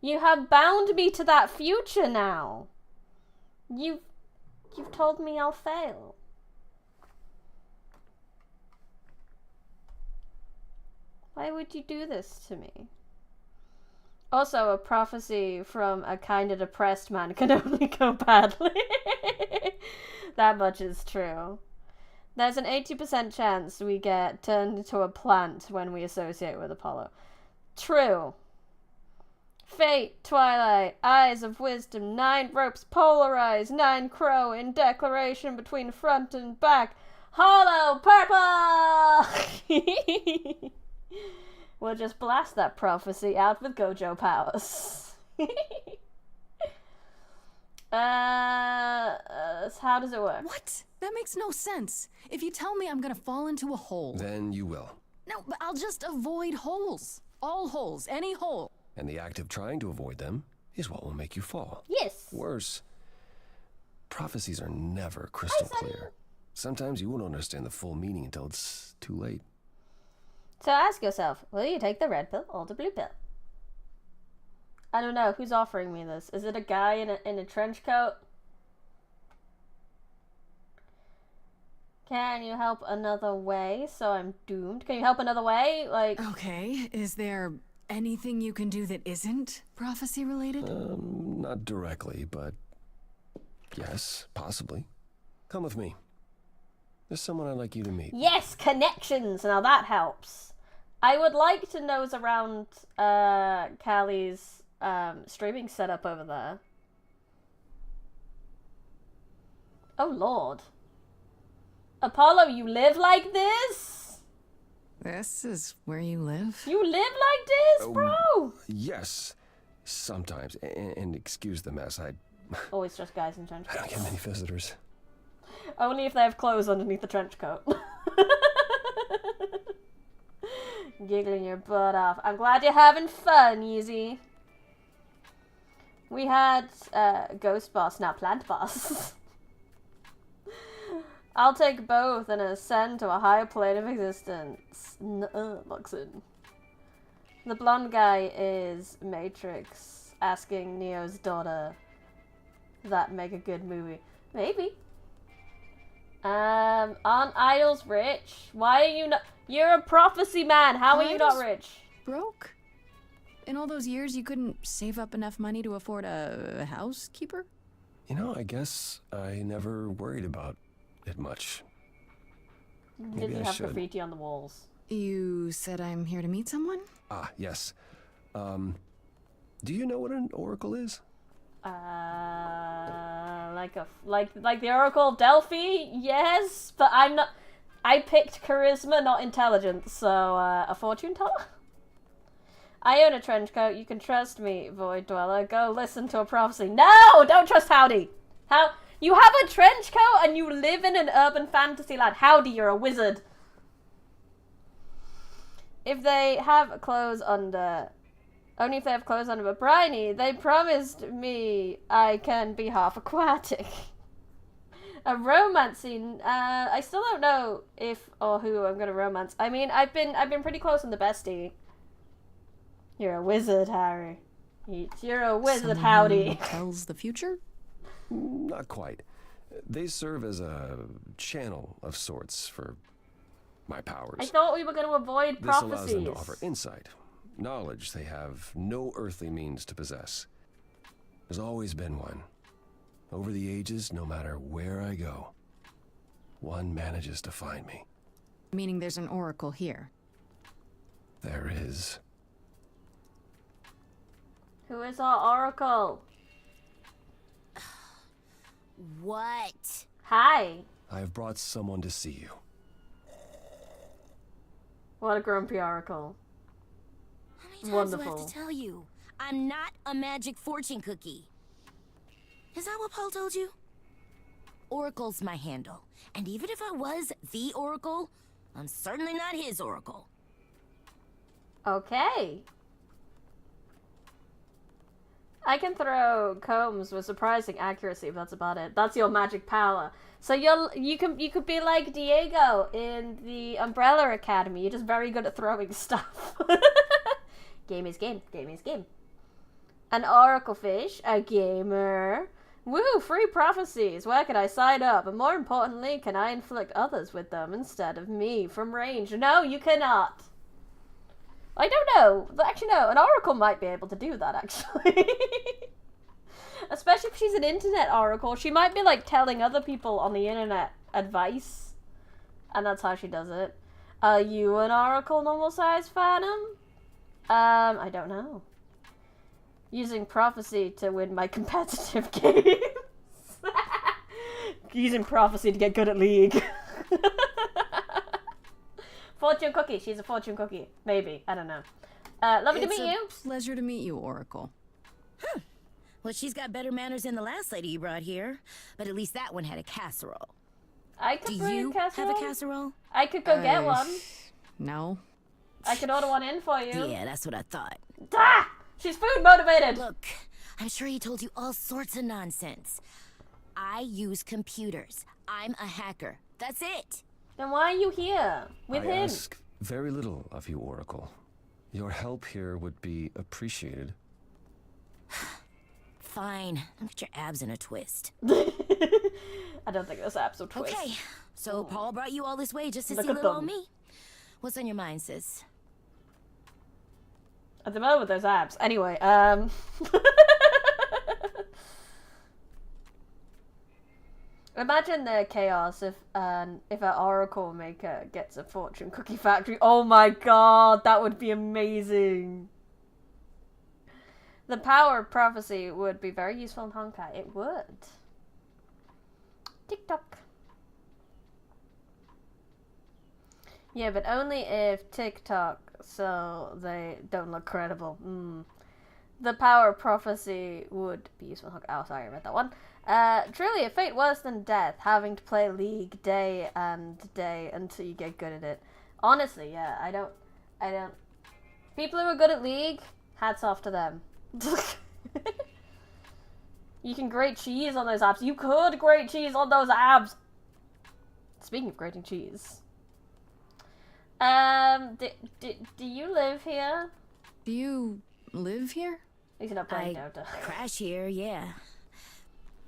You have bound me to that future now. You've told me I'll fail. Why would you do this to me? Also, a prophecy from a kind of depressed man can only go badly. That much is true. There's an 80% chance we get turned into a plant when we associate with Apollo. True. Fate, Twilight, Eyes of Wisdom, 9 ropes polarized, 9 crow in declaration between front and back. Hollow purple! We'll just blast that prophecy out with Gojo powers. How does it work? What? That makes no sense. If you tell me I'm gonna fall into a hole... Then you will. No, but I'll just avoid holes. All holes, any hole. And the act of trying to avoid them is what will make you fall. Yes. Worse, prophecies are never crystal clear. Sometimes you won't understand the full meaning until it's too late. So ask yourself, will you take the red pill or the blue pill? I don't know. Who's offering me this? Is it a guy in a trench coat? Can you help another way? So I'm doomed. Can you help another way? Like... Okay, is there anything you can do that isn't prophecy related? Not directly, but yes, possibly. Come with me. There's someone I'd like you to meet. Yes, connections! Now that helps. I would like to nose around Callie's streaming setup over there. Oh lord. Apollo, you live like this? This is where you live? You live like this, bro? Yes, sometimes. And excuse the mess, I always just guys in trench coats. don't get many visitors. Only if they have clothes underneath the trench coat. Giggling your butt off. I'm glad you're having fun, Yeezy. We had Ghost Boss, now Plant Boss. I'll take both and ascend to a higher plane of existence. Luxon. The blonde guy is Matrix, asking Neo's daughter, that make a good movie? Maybe. Aren't idols rich? Why are you not? You're a prophecy man. How are you not rich? Broke? In all those years, you couldn't save up enough money to afford a housekeeper? You know, I guess I never worried about it much. Maybe you have graffiti on the walls. You said I'm here to meet someone? Ah, yes. Do you know what an oracle is? Like the Oracle of Delphi? Yes, but I'm not. I picked charisma, not intelligence, so a fortune teller? I own a trench coat. You can trust me, Void Dweller. Go listen to a prophecy. No! Don't trust Howdy! How? You have a trench coat and you live in an urban fantasy land. Howdy, you're a wizard. If they have clothes under... Only if they have clothes under, but Bryony, they promised me I can be half aquatic. A romance scene. I still don't know if or who I'm gonna romance. I mean, I've been pretty close on the bestie. You're a wizard, Harry. You're a wizard, Someone howdy. who tells the future? Not quite. They serve as a channel of sorts for my powers. I thought we were going to avoid This prophecies. allows them to offer insight, knowledge they have no earthly means to possess. There's always been one. Over the ages, no matter where I go, one manages to find me. Meaning there's an oracle here. There is. Who is our oracle? What? Hi. I've brought someone to see you. What a grumpy oracle. How many times Wonderful. do I have to tell you? I'm not a magic fortune cookie. Is that what Paul told you? Oracle's my handle. And even if I was the oracle, I'm certainly not his oracle. Okay. I can throw combs with surprising accuracy, but that's about it. That's your magic power. So you could be like Diego in the Umbrella Academy. You're just very good at throwing stuff. Game is game. Game is game. An oracle fish, a gamer. Woo, free prophecies. Where can I sign up? And more importantly, can I inflict others with them instead of me from range? No, you cannot. I don't know. Actually, no. An oracle might be able to do that, actually. Especially if she's an internet oracle. She might be, like, telling other people on the internet advice. And that's how she does it. Are you an oracle normal size phantom? I don't know. Using prophecy to win my competitive games. Using prophecy to get good at League. Fortune cookie. She's a fortune cookie. Maybe. I don't know. Lovely to meet you. Pleasure to meet you, Oracle. Huh. Well, she's got better manners than the last lady you brought here. But at least that one had a casserole. I could Do bring you a casserole. have a casserole? I could go get one. No. I could order one in for you. Yeah, that's what I thought. Ah! She's food motivated. Look, I'm sure he told you all sorts of nonsense. I use computers. I'm a hacker. That's it. Then why are you here with I him? ask very little of you, Oracle. Your help here would be appreciated. Fine. Don't get your abs in a twist. I don't think those apps will twist. Okay, so Paul brought you all this way just to Look see at little them. old me. What's on your mind, sis? At the moment, those abs. Anyway, imagine the chaos if an oracle maker gets a fortune cookie factory. Oh my god, that would be amazing. The power of prophecy would be very useful in Honkai. It would. TikTok. Yeah, but only if TikTok, so they don't look credible. The power of prophecy would be useful. Oh, sorry, I read that one. Truly, a fate worse than death, having to play League day and day until you get good at it. Honestly, yeah, I don't. People who are good at League, hats off to them. You can grate cheese on those abs. You could grate cheese on those abs. Speaking of grating cheese. Do you live here? Do you live here? He's not playing I Dota. crash here, yeah.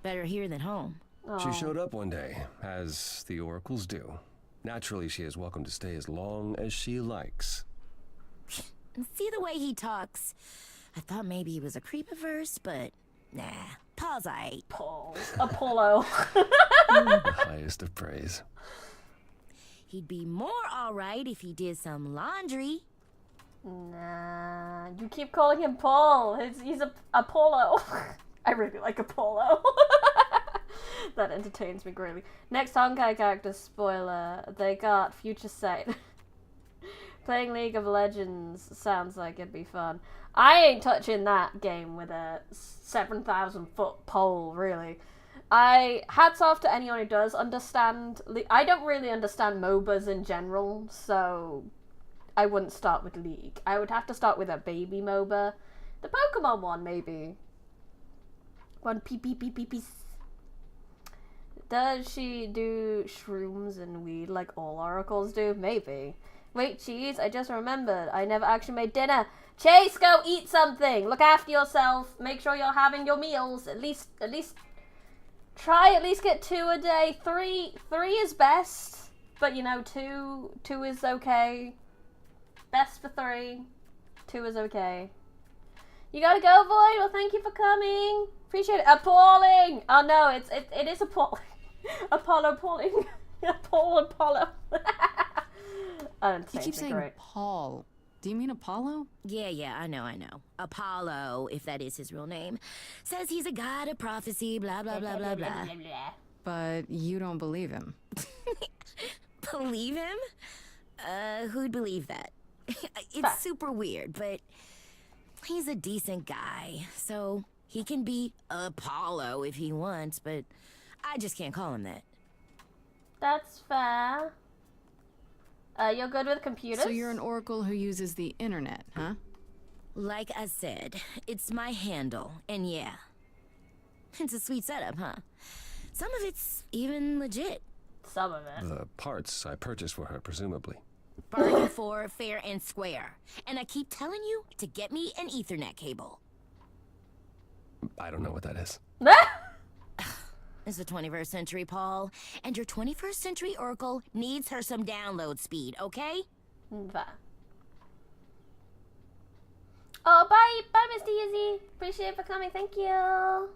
Better here than home. She showed up one day, as the oracles do. Naturally, she is welcome to stay as long as she likes. And see the way he talks. I thought maybe he was a creep at first, but nah. Paul's aight. Paul. Apollo. The highest of praise. He'd be more alright if he did some laundry. Nah, you keep calling him Paul. He's a Apollo. I really like Apollo. That entertains me greatly. Next Honkai character spoiler. They got future sight. Playing League of Legends sounds like it'd be fun. I ain't touching that game with a 7,000 foot pole, really. Hats off to anyone who does understand. I don't really understand MOBAs in general, so I wouldn't start with League. I would have to start with a baby MOBA. The Pokemon one, maybe. One peep. Does she do shrooms and weed like all oracles do? Maybe. Wait, Cheese, I just remembered. I never actually made dinner. Chase, go eat something. Look after yourself. Make sure you're having your meals. At least try at least get 2 a day. 3 is best. But you know, 2 is okay. Best for 3. 2 is okay. You gotta go, Void. Well, thank you for coming. Appreciate it. Appalling. Oh no, it is appalling. Apollo Pauling. Apollo. I don't You keep saying Paul. Do you mean Apollo? Yeah, I know. Apollo, if that is his real name, says he's a god of prophecy, blah, blah, blah, blah, blah. But you don't believe him. Believe him? Who'd believe that? It's super weird, but he's a decent guy, so he can be Apollo if he wants, but I just can't call him that. That's fair. You're good with computers? So you're an oracle who uses the internet, huh? Like I said, it's my handle, and yeah. It's a sweet setup, huh? Some of it's even legit. Some of it. The parts I purchased for her, presumably. Bargain for, fair and square. And I keep telling you to get me an Ethernet cable. I don't know what that is. It's the 21st century, Paul. And your 21st century oracle needs her some download speed, okay? Bye. Oh, bye. Bye, Mr. Yizzy. Appreciate it for coming. Thank you.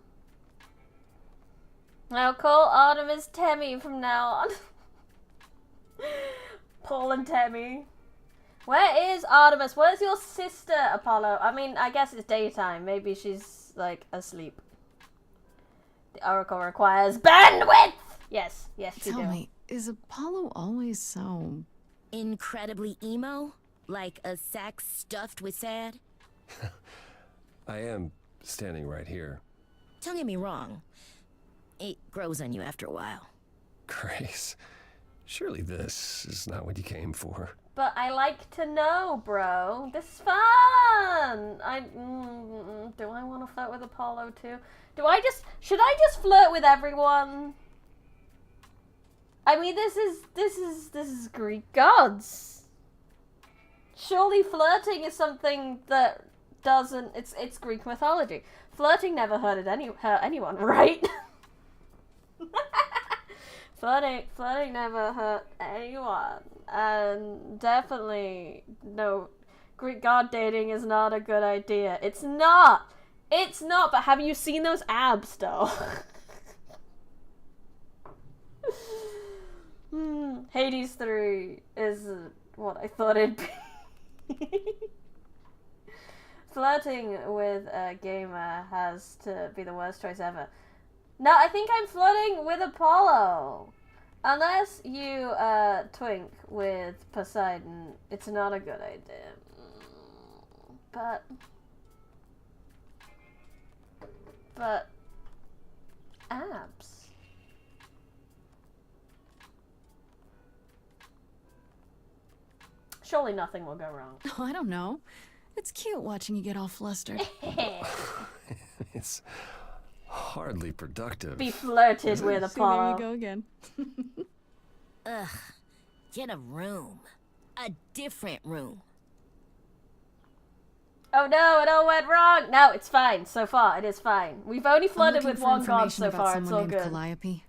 I'll call Artemis Temmie from now on. Paul and Temmie. Where is Artemis? Where's your sister, Apollo? I mean, I guess it's daytime. Maybe she's, like, asleep. The oracle requires bandwidth! Yes, you do. Tell me, is Apollo always so... incredibly emo? Like a sack stuffed with sad? I am standing right here. Don't get me wrong. It grows on you after a while. Grace, surely this is not what you came for. But I like to know, bro. This is fun! Do I want to flirt with Apollo too? Should I just flirt with everyone? I mean, this is Greek gods. Surely flirting is something that doesn't, it's Greek mythology. Flirting never hurt anyone, right? Flirting never hurt anyone. And definitely, no, Greek god dating is not a good idea. It's not, but have you seen those abs, though? Hades 3 is what I thought it'd be. Flirting with a gamer has to be the worst choice ever. No, I think I'm flirting with Apollo. Unless you twink with Poseidon, it's not a good idea. But abs. Surely nothing will go wrong. Oh, I don't know. It's cute watching you get all flustered. It's hardly productive. Be flirted with Apollo. See, there you go again. Ugh. Get a room. A different room. Oh no, it all went wrong. No, it's fine. So far, it is fine. We've only flirted with one god so far. It's all good. Calliope.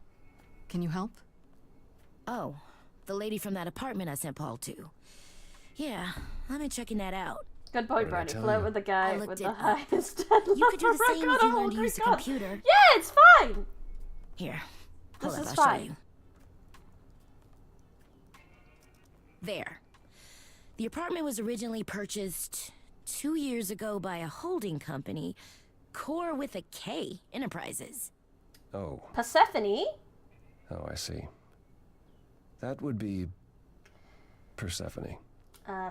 Can you help? Oh, the lady from that apartment I sent Paul to. Yeah, I've been checking that out. Good point, Brady. Flirt with the guy with the highest deadlift. You could do the same if you learned to use the computer. Yeah, it's fine. Here, this hold is up, I'll fine. show you. There. The apartment was originally purchased 2 years ago by a holding company, Core with a K Enterprises. Oh. Persephone? Oh, I see. That would be Persephone.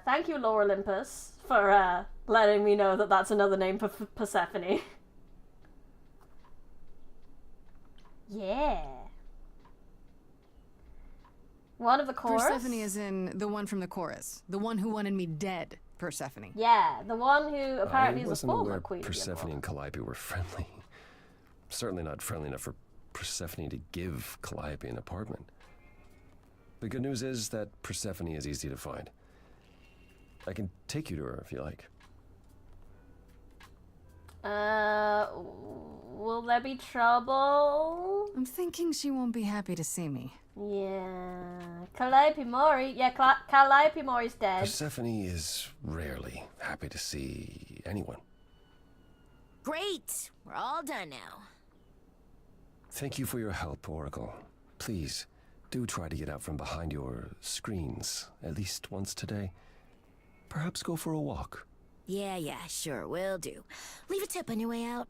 Thank you, Lore Olympus, for letting me know that that's another name for Persephone. Yeah. One of the chorus? Persephone is in the one from the chorus. The one who wanted me dead, Persephone. Yeah, the one who apparently is a wasn't former aware queen. Persephone and Calliope were friendly. Certainly not friendly enough for Persephone to give Calliope an apartment. The good news is that Persephone is easy to find. I can take you to her if you like. Will there be trouble? I'm thinking she won't be happy to see me. Yeah. Calliope Mori. Yeah, Calliope Mori's dead. Persephone is rarely happy to see anyone. Great! We're all done now. Thank you for your help, Oracle. Please, do try to get out from behind your screens at least once today. Perhaps go for a walk. Yeah, sure, will do. Leave a tip on your way out.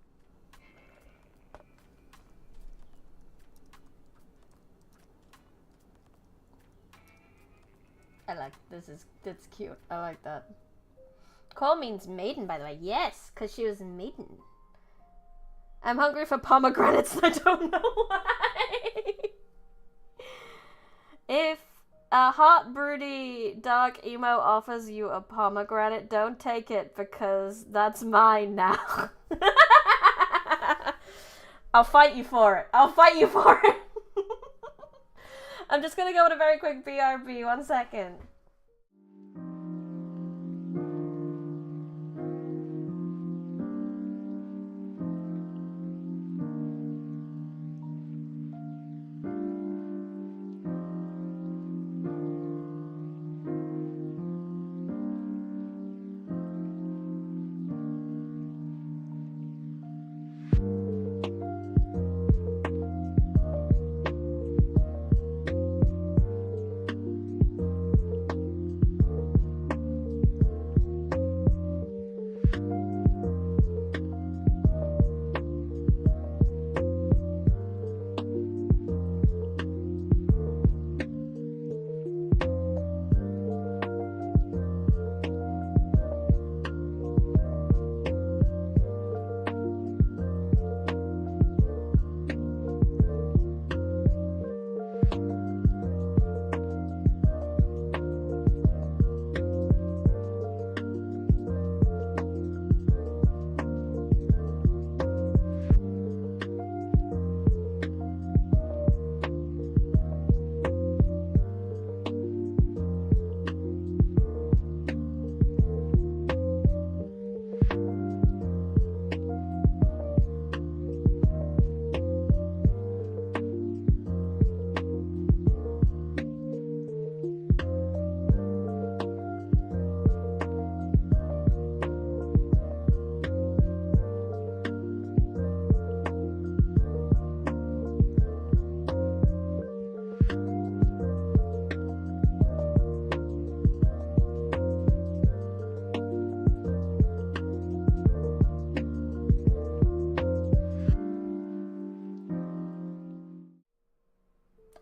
I like that's cute. I like that. Call means maiden, by the way. Yes, because she was a maiden. I'm hungry for pomegranates and I don't know why. If a hot, broody, dark emo offers you a pomegranate, don't take it because that's mine now. I'll fight you for it. I'll fight you for it. I'm just gonna go with a very quick BRB. 1 second.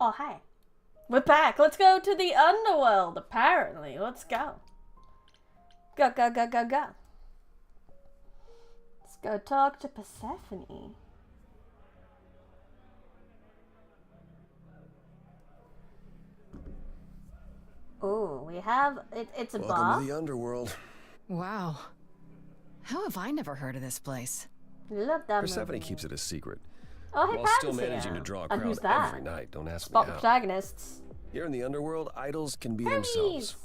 Oh, hi. We're back. Let's go to the underworld, apparently. Let's go. Go, go, go, go, go. Let's go talk to Persephone. Oh, we have... it's a bar. Welcome to the underworld. Wow. How have I never heard of this place? Love that Persephone movie. keeps it a secret. Oh, hey, while still Pansy. managing to draw a And crowd who's that? every night. Don't ask Spot me how. protagonists. Here in the underworld, idols can be Hermes. themselves,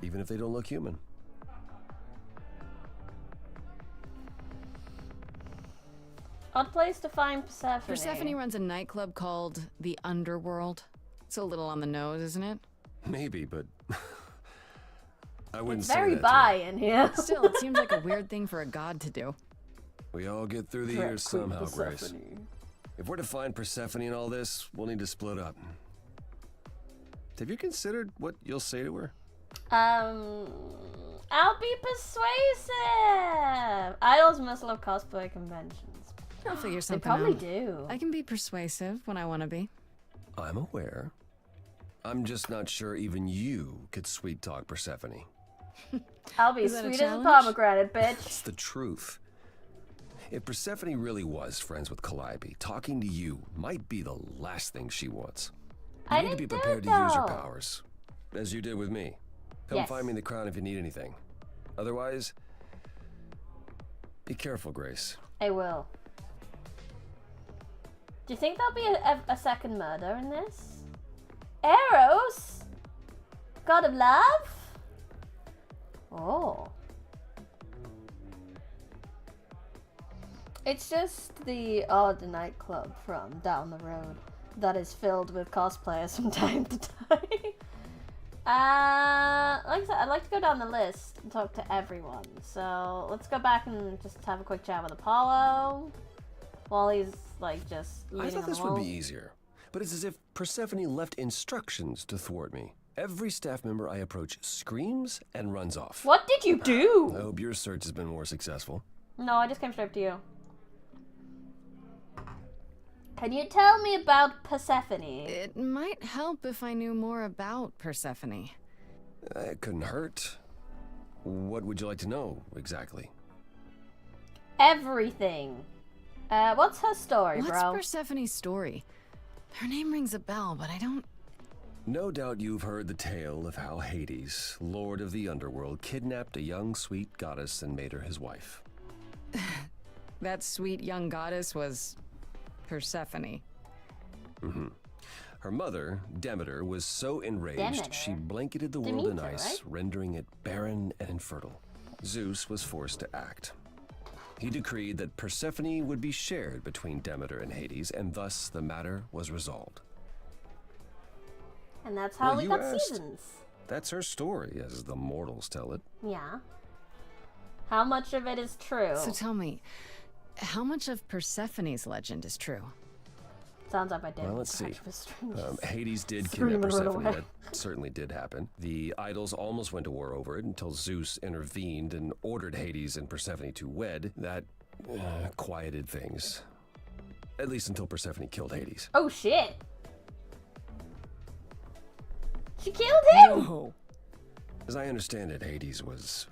even if they don't look human. Odd place to find Persephone. Persephone runs a nightclub called the Underworld. It's a little on the nose, isn't it? Maybe, but I wouldn't It's say very that. bi in here. Still, it seems like a weird thing for a god to do. We all get through the Drag years queen somehow, Grace. Persephone. If we're to find Persephone in all this, we'll need to split up. Have you considered what you'll say to her? I'll be persuasive. Idols must love cosplay conventions. I'll figure They something probably out. do. I can be persuasive when I want to be. I'm aware. I'm just not sure even you could sweet talk Persephone. I'll be Is that a sweet as a challenge? pomegranate, bitch. It's the truth. If Persephone really was friends with Calliope, talking to you might be the last thing she wants. You I need to be didn't prepared do to use your though. powers, as you did with me. Come Yes. find me in the crown if you need anything. Otherwise, be careful, Grace. I will. Do you think there'll be a second murder in this? Eros? God of love? Oh. It's just the odd nightclub from down the road that is filled with cosplayers from time to time. Like I said, I'd like to go down the list and talk to everyone. So let's go back and just have a quick chat with Apollo while he's like just. I thought this would be easier, but it's as if Persephone left instructions to thwart me. Every staff member I approach screams and runs off. What did you do? I hope your search has been more successful. No, I just came straight to you. Can you tell me about Persephone? It might help if I knew more about Persephone. It couldn't hurt. What would you like to know, exactly? Everything. What's her story, What's bro? Persephone's story? Her name rings a bell, but I don't... No doubt you've heard the tale of how Hades, lord of the underworld, kidnapped a young sweet goddess and made her his wife. That sweet young goddess was... Persephone. Mm-hmm. Her mother, Demeter, was so enraged she blanketed the world in ice, right? Rendering it barren and infertile. Zeus was forced to act. He decreed that Persephone would be shared between Demeter and Hades, and thus the matter was resolved. And that's how we got seasons. That's her story, as the mortals tell it. Yeah. How much of it is true? So tell me, how much of Persephone's legend is true? Sounds like my dad. Well, let's see. Hades did kidnap Persephone. That certainly did happen. The idols almost went to war over it until Zeus intervened and ordered Hades and Persephone to wed. That quieted things. At least until Persephone killed Hades. Oh, shit. She killed him! No. As I understand it, Hades was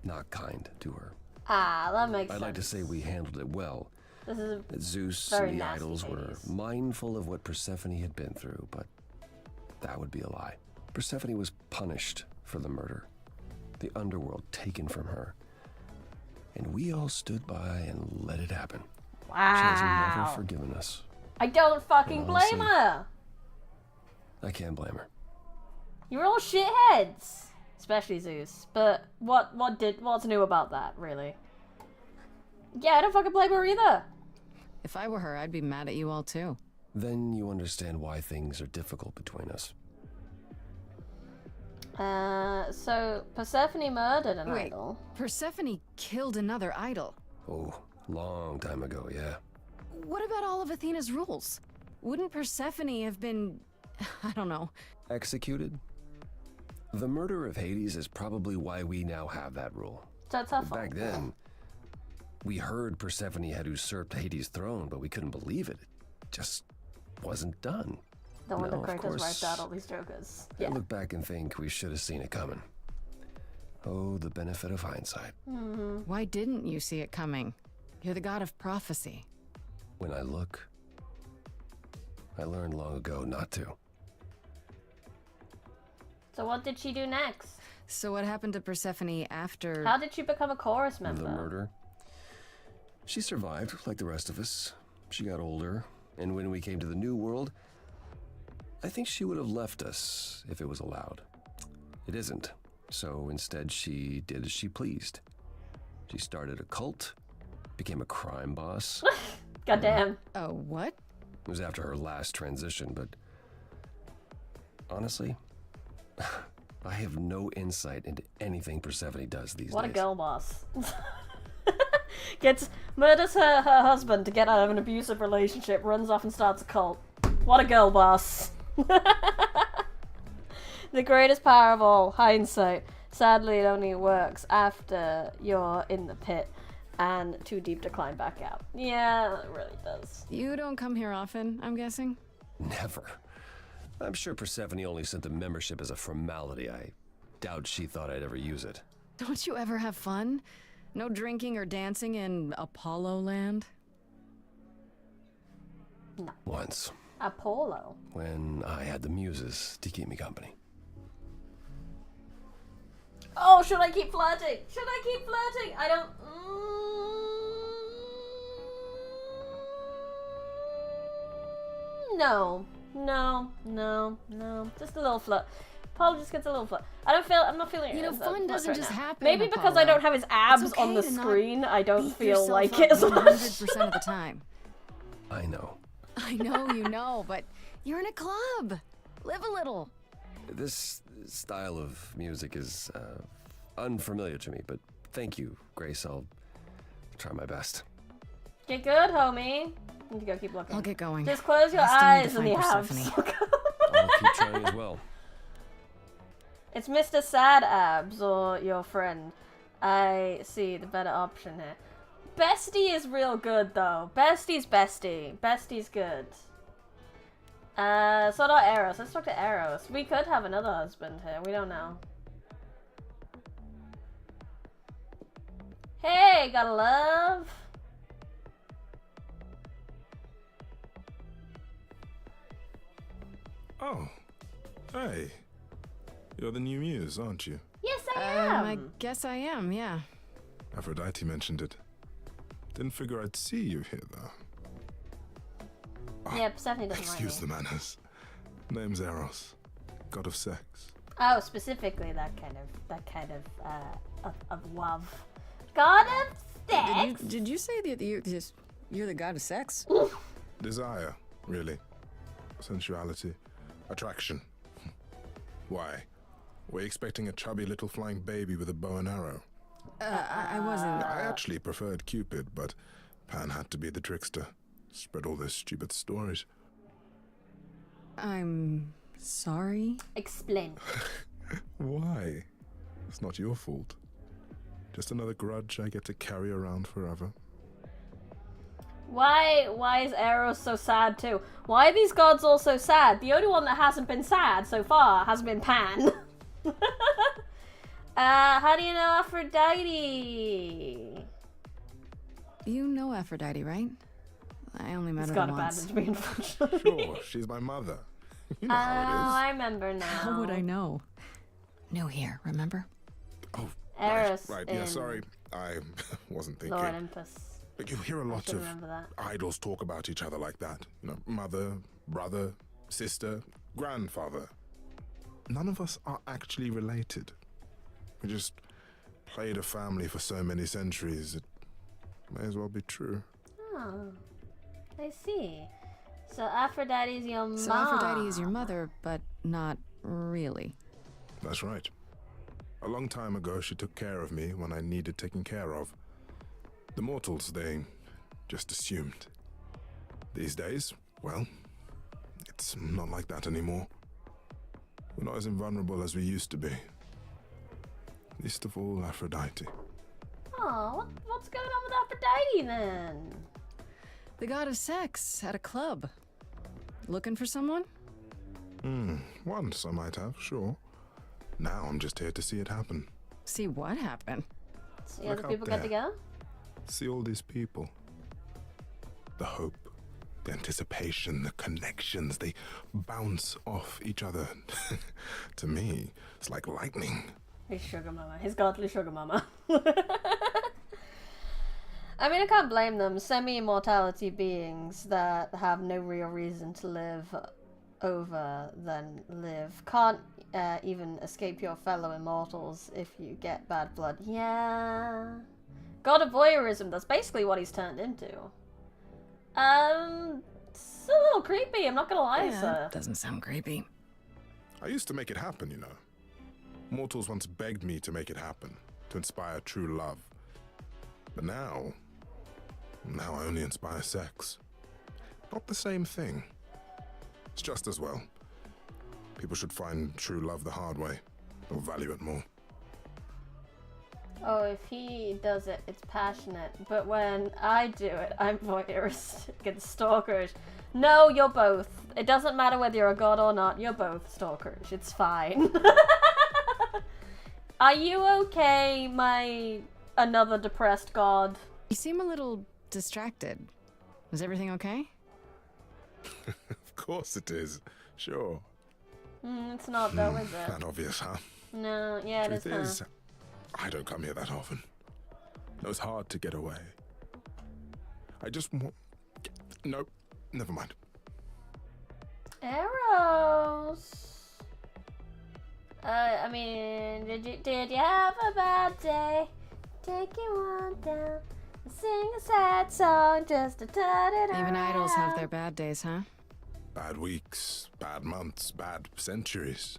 not kind to her. Ah, that makes sense. I'd like to say we handled it well. This is that Zeus and the idols were mindful of what Persephone had been through, but that would be a lie. Persephone was punished for the murder, the underworld taken from her, and we all stood by and let it happen. Wow. She has never forgiven us. I don't fucking blame her. I can't blame her. You're all shitheads. Especially Zeus. But what's new about that, really? Yeah, I don't fucking blame her either. If I were her, I'd be mad at you all too. Then you understand why things are difficult between us. So Persephone murdered an idol. Persephone killed another idol. Oh, long time ago, yeah. What about all of Athena's rules? Wouldn't Persephone have been, I don't know, executed? The murder of Hades is probably why we now have that rule. That's her fault. Back then, we heard Persephone had usurped Hades' throne, but we couldn't believe it. It just wasn't done. The one that Kratos wiped out all these jokers. I look back and think we should have seen it coming. Oh, the benefit of hindsight. Mm-hmm. Why didn't you see it coming? You're the god of prophecy. When I look, I learned long ago not to. So what did she do next? So what happened to Persephone after... How did she become a chorus member? The murder. She survived, like the rest of us. She got older, and when we came to the new world, I think she would have left us if it was allowed. It isn't. So instead, she did as she pleased. She started a cult, became a crime boss. Goddamn. Oh, what? It was after her last transition, but honestly, I have no insight into anything Persephone does these days. What a girl boss. Murders her husband to get out of an abusive relationship, runs off and starts a cult. What a girl boss. The greatest power of all, hindsight. Sadly, it only works after you're in the pit and too deep to climb back out. Yeah, it really does. You don't come here often, I'm guessing? Never. I'm sure Persephone only sent the membership as a formality. I doubt she thought I'd ever use it. Don't you ever have fun? No drinking or dancing in Apollo land? No. Once. Apollo? When I had the muses to keep me company. Oh, should I keep flirting? Should I keep flirting? I don't... No. Just a little flirt. Paul just gets a little flirt. I'm not feeling it. You know, fun doesn't right just now. happen. Maybe because I don't have his abs okay on the to not screen, I don't beat feel yourself like up it as much. 100% of the time. I know. I know you know, but you're in a club. Live a little. This style of music is unfamiliar to me, but thank you, Grace. I'll try my best. Get good, homie. Need to go keep looking. I'll get going. Just close your I still need to eyes and find the abs. Persephone. I'll keep trying as well. It's Mr. Sad Abs or your friend. I see the better option here. Bestie is real good though. Bestie's bestie. Bestie's good. So not Eros. Let's talk to Eros. We could have another husband here. We don't know. Hey, gotta love. Oh, hey. You're the new muse, aren't you? Yes, I am. I guess I am, yeah. Aphrodite mentioned it. Didn't figure I'd see you here, though. Yeah, Persephone doesn't Excuse like the manners. Name's Eros, god of sex. Oh, specifically that kind of love. God of sex. Did you say that you're the god of sex? Desire, really. Sensuality. Attraction. Why? Were you expecting a chubby little flying baby with a bow and arrow? I wasn't. I actually preferred Cupid, but Pan had to be the trickster. Spread all those stupid stories. I'm sorry. Explain. Why? It's not your fault. Just another grudge I get to carry around forever. Why is Eros so sad too? Why are these gods all so sad? The only one that hasn't been sad so far has been Pan. How do you know Aphrodite? You know Aphrodite, right? I only met It's her got once. abandoned me, unfortunately. Sure, she's my mother. You Oh, know how it is. I remember now. How would I know? New here, remember? Oh, Eros right. Yeah, in sorry. I wasn't thinking. Lord Olympus. But you hear a lot should of remember that. idols talk about each other like that. You know, mother, brother, sister, grandfather. None of us are actually related. We just played a family for so many centuries. It may as well be true. Oh, I see. So Aphrodite is your mom. So Aphrodite is your mother, but not really. That's right. A long time ago, she took care of me when I needed taking care of. The mortals, they just assumed. These days, well, it's not like that anymore. We're not as invulnerable as we used to be. Least of all, Aphrodite. Oh, what's going on with Aphrodite then? The god of sex at a club. Looking for someone? Once I might have, sure. Now I'm just here to see it happen. See what happened? See Look other out people get there. together? See all these people. The hope, the anticipation, the connections, they bounce off each other. To me, it's like lightning. His sugar mama. His godly sugar mama. I mean, I can't blame them. Semi-immortality beings that have no real reason to live over than live can't even escape your fellow immortals if you get bad blood. Yeah. God of voyeurism, that's basically what he's turned into. It's a little creepy, I'm not gonna lie, sir. Doesn't sound creepy. I used to make it happen, you know. Mortals once begged me to make it happen, to inspire true love. But now I only inspire sex. Not the same thing. It's just as well. People should find true love the hard way, or value it more. Oh, if he does it, it's passionate. But when I do it, I'm voyeuristic and stalkerish. No, you're both. It doesn't matter whether you're a god or not. You're both stalkerish. It's fine. Are you okay, my another depressed god? You seem a little distracted. Is everything okay? Of course it is. Sure. It's not though, is it? That obvious, huh? No, yeah, it Truth is. is, I don't come here that often. No, it's hard to get away. I just want... No, never mind. Arrows. I mean, did you have a bad day? Take you on down, sing a sad song just to turn it Even around. idols have their bad days, huh? Bad weeks, bad months, bad centuries.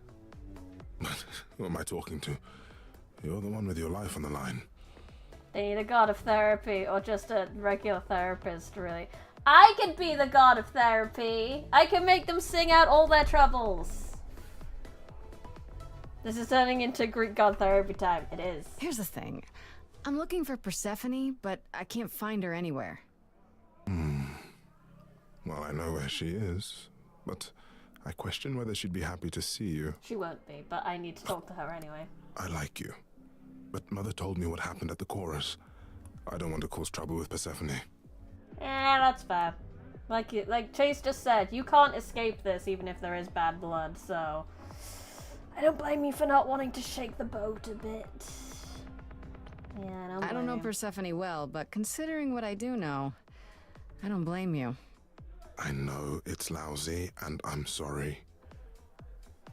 Who am I talking to? You're the one with your life on the line. They need a god of therapy or just a regular therapist, really. I could be the god of therapy. I can make them sing out all their troubles. This is turning into Greek god therapy time. It is. Here's the thing. I'm looking for Persephone, but I can't find her anywhere. Well, I know where she is, but I question whether she'd be happy to see you. She won't be, but I need to talk to her anyway. I like you, but Mother told me what happened at the chorus. I don't want to cause trouble with Persephone. That's fair. Like Chase just said, you can't escape this even if there is bad blood, so I don't blame you for not wanting to shake the boat a bit. Yeah, I don't know Persephone well, but considering what I do know, I don't blame you. I know it's lousy, and I'm sorry.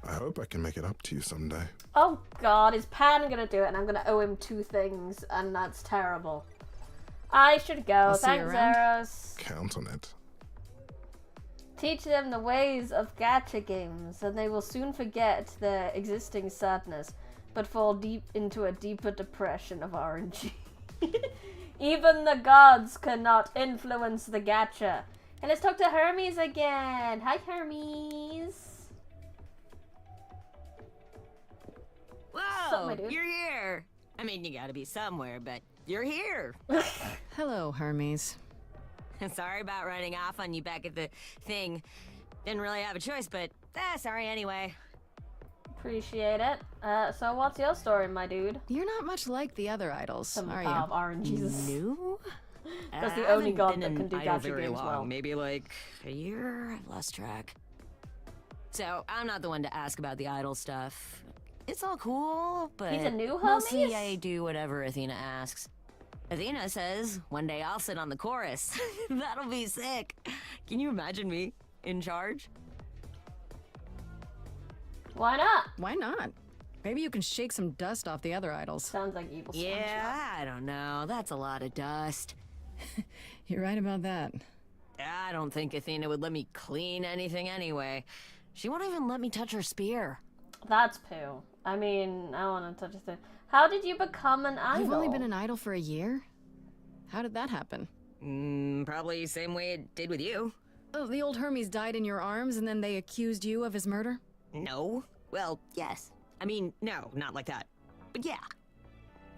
I hope I can make it up to you someday. Oh god, is Pan gonna do it and I'm gonna owe him 2 things, and that's terrible. I should go. I'll see you Thanks, around. Eros. Count on it. Teach them the ways of gacha games, and they will soon forget their existing sadness, but fall deep into a deeper depression of RNG. Even the gods cannot influence the gacha. And let's talk to Hermes again. Hi, Hermes. Whoa, my dude? you're here. I mean, you gotta be somewhere, but you're here. Hello, Hermes. Sorry about running off on you back at the thing. Didn't really have a choice, but sorry anyway. Appreciate it. So what's your story, my dude? You're not much like the other idols, Some are pile of you? RNGs. No? That's the I only haven't god been that can in do Idol gacha very games long. well. Maybe like a year. I've lost track. So I'm not the one to ask about the idol stuff. It's all cool, but He's a new mostly homies? I do whatever Athena asks. Athena says one day I'll sit on the chorus. That'll be sick. Can you imagine me in charge? Why not? Why not? Maybe you can shake some dust off the other idols. Sounds like evil. Yeah, I don't know. That's a lot of dust. You're right about that. I don't think Athena would let me clean anything anyway. She won't even let me touch her spear. That's poo. I mean, I want to touch a thing. How did you become an idol? You've only been an idol for a year? How did that happen? Probably same way it did with you. Oh, the old Hermes died in your arms and then they accused you of his murder? No. Well, yes. I mean, no, not like that. But yeah.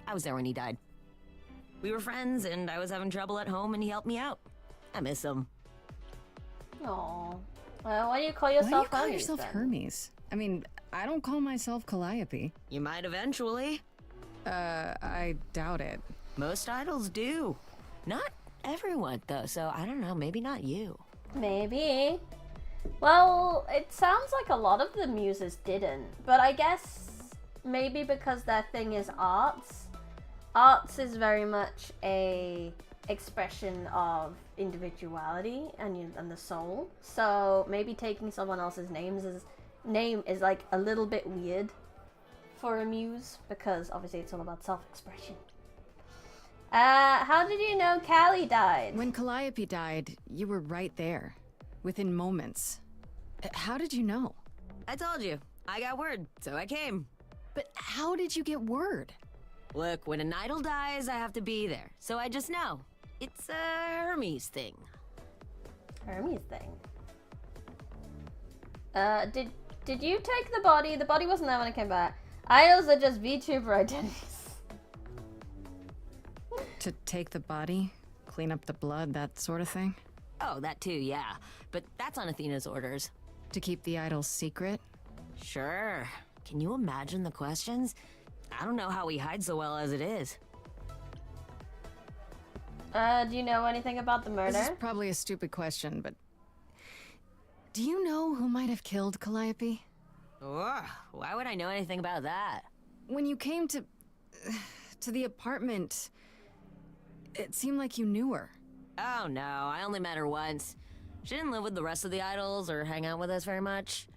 I was there when he died. We were friends and I was having trouble at home and he helped me out. I miss him. Aww. Why do you call yourself Why do you call Hermes, yourself then? Hermes? I mean, I don't call myself Calliope. You might eventually. I doubt it. Most idols do. Not everyone, though, so I don't know, maybe not you. Maybe. Well, it sounds like a lot of the muses didn't, but I guess maybe because their thing is arts. Arts is very much a expression of individuality and the soul. So maybe taking someone else's name is like a little bit weird for a muse because obviously it's all about self-expression. How did you know Callie died? When Calliope died, you were right there, within moments. How did you know? I told you. I got word, so I came. But how did you get word? Look, when an idol dies, I have to be there. So I just know. It's a Hermes thing. Hermes thing. Did you take the body? The body wasn't there when I came back. Idols are just VTuber identities. To take the body, clean up the blood, that sort of thing? Oh, that too, yeah. But that's on Athena's orders. To keep the idols secret? Sure. Can you imagine the questions? I don't know how we hide so well as it is. Do you know anything about the murder? This is probably a stupid question, but... Do you know who might have killed Calliope? Ugh, why would I know anything about that? When you came to the apartment, it seemed like you knew her. Oh no, I only met her once. She didn't live with the rest of the idols or hang out with us very much.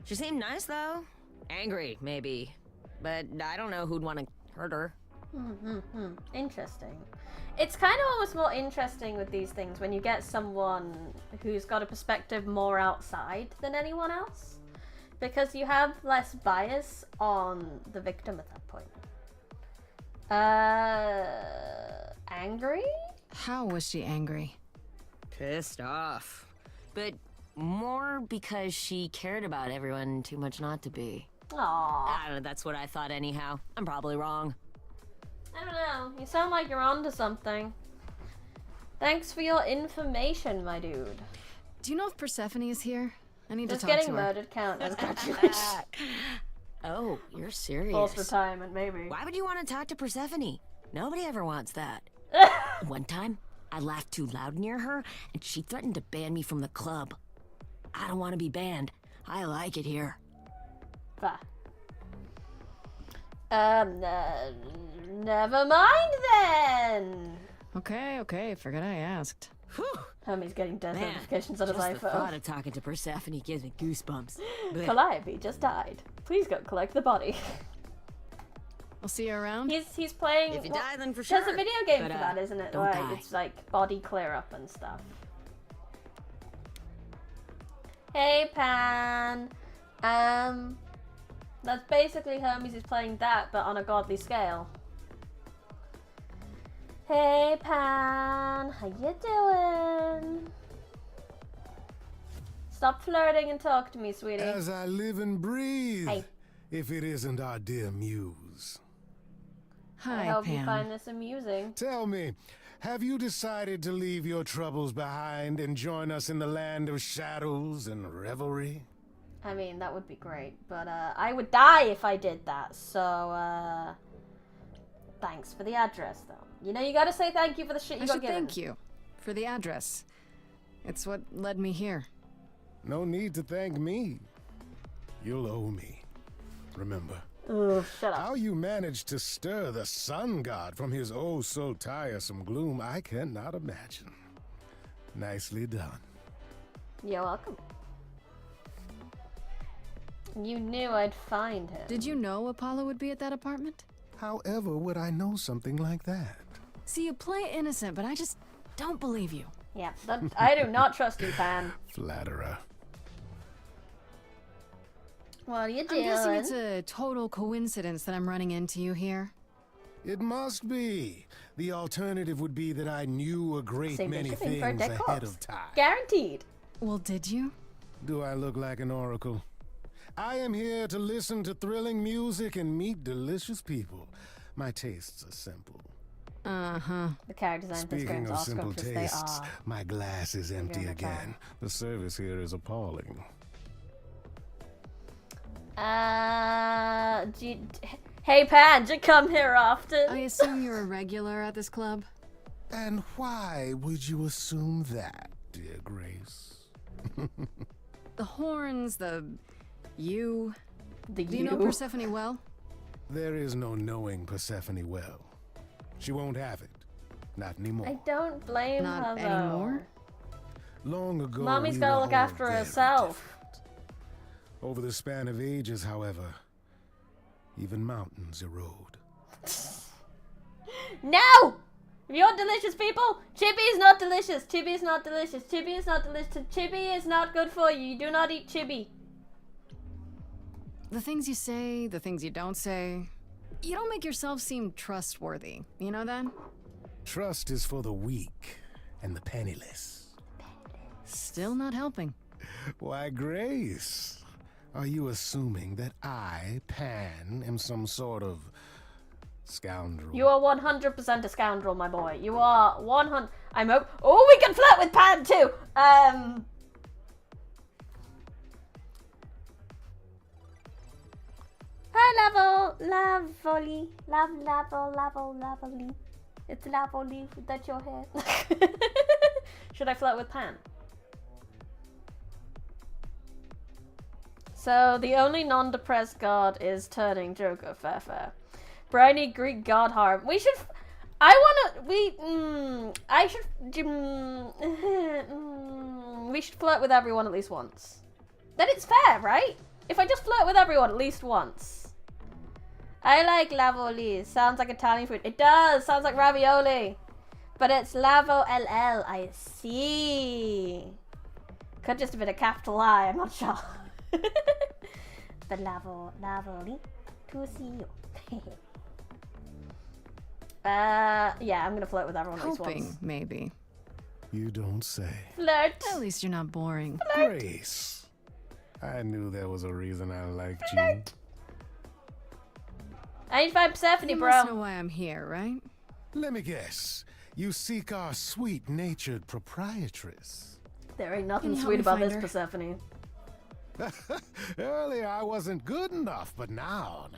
She seemed nice, though. Angry, maybe. But I don't know who'd want to hurt her. Interesting. It's kind of almost more interesting with these things when you get someone who's got a perspective more outside than anyone else. Because you have less bias on the victim at that point. Angry? How was she angry? Pissed off. But more because she cared about everyone too much not to be. Aww. I don't know, that's what I thought anyhow. I'm probably wrong. I don't know. You sound like you're onto something. Thanks for your information, my dude. Do you know if Persephone is here? I need Does to talk getting to her. murdered count as graduation? Oh, you're serious. False retirement, maybe. Why would you want to talk to Persephone? Nobody ever wants that. One time, I laughed too loud near her, and she threatened to ban me from the club. I don't want to be banned. I like it here. Bah. Never mind then. Okay, forget I asked. Hermes getting death Man, notifications on his just the thought iPhone. of talking to Persephone gives me goosebumps. Blech. Calliope just died. Please go collect the body. I'll see you around. He's playing. If you die, then for There's sure. a video game But, for that, isn't it? don't Like die. it's like body clear up and stuff. Hey Pan. That's basically Hermes is playing that, but on a godly scale. Hey Pan, how you doing? Stop flirting and talk to me, sweetie. As I live and breathe. Hey. If it isn't our dear muse. Hi, I hope Pam. you find this amusing. Tell me, have you decided to leave your troubles behind and join us in the land of shadows and revelry? I mean, that would be great, but I would die if I did that, so thanks for the address, though. You know, you gotta say thank you for the shit you I got should given. thank you for the address. It's what led me here. No need to thank me. You'll owe me. Remember? Ugh, shut up. How you managed to stir the sun god from his oh so tiresome gloom, I cannot imagine. Nicely done. You're welcome. You knew I'd find him. Did you know Apollo would be at that apartment? However would I know something like that? See, you play innocent, but I just don't believe you. Yeah, I do not trust you, Pan. Flatterer. What are you I'm doing? guessing it's a total coincidence that I'm running into you here. It must be. The alternative would be that I knew a great Saved many your shipping for a things dead ahead corpse. of time. Guaranteed. Well, did you? Do I look like an oracle? I am here to listen to thrilling music and meet delicious people. My tastes are simple. Uh-huh. The character design for this Speaking game's of all simple scrumptious. They tastes, are. my glass is empty You're in the again. The service here is appalling. Hey Pan, do you come here often? I assume you're a regular at this club? And why would you assume that, dear Grace? The horns, you. The Do you know Persephone well? There is no knowing Persephone well. She won't have it. Not anymore. I don't blame Not her though. anymore? Long ago, Mommy's we gotta were look all after very herself. different. Over the span of ages, however, even mountains erode. No! If you're delicious people, chibi is not delicious. Chibi is not delicious. Chibi is not delicious. Chibi is not good for you. You do not eat chibi. The things you say, the things you don't say. You don't make yourself seem trustworthy. You know that? Trust is for the weak and the penniless. Still not helping. Why, Grace, are you assuming that I, Pan, am some sort of scoundrel? You are 100% a scoundrel, my boy. You are 100. I'm hope. Oh, we can flirt with Pan too. Hi, Lavoli. Lavoli. It's Lavoli that you're here. Should I flirt with Pan? So the only non-depressed god is turning Joker. Fair. Briny Greek god harm. We should. We should flirt with everyone at least once. Then it's fair, right? If I just flirt with everyone at least once. I like lavoli. Sounds like Italian food. It does. Sounds like ravioli. But it's lavo LL. I see. Could just have been a capital I. I'm not sure. The lavoli to see you. Yeah, I'm gonna flirt with everyone at least once. Hoping, maybe. You don't say. Flirt. At least you're not boring. Flirt. Grace. I knew there was a reason I liked you. I need to find Persephone, you bro. must know why I'm here, right? Let me guess. You seek our sweet-natured proprietress. There ain't nothing sweet about this, Persephone. Earlier I wasn't good enough, but now,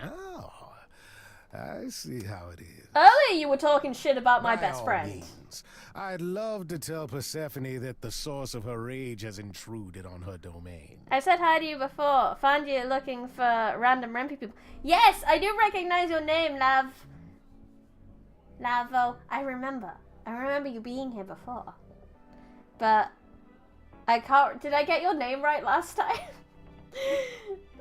I see how it is. Earlier you were talking shit about my best all friend. means, I'd love to tell Persephone that the source of her rage has intruded on her domain. I said hi to you before. Found you looking for random Rempy people. Yes, I do recognize your name, Lavo. I remember you being here before. But I can't. Did I get your name right last time?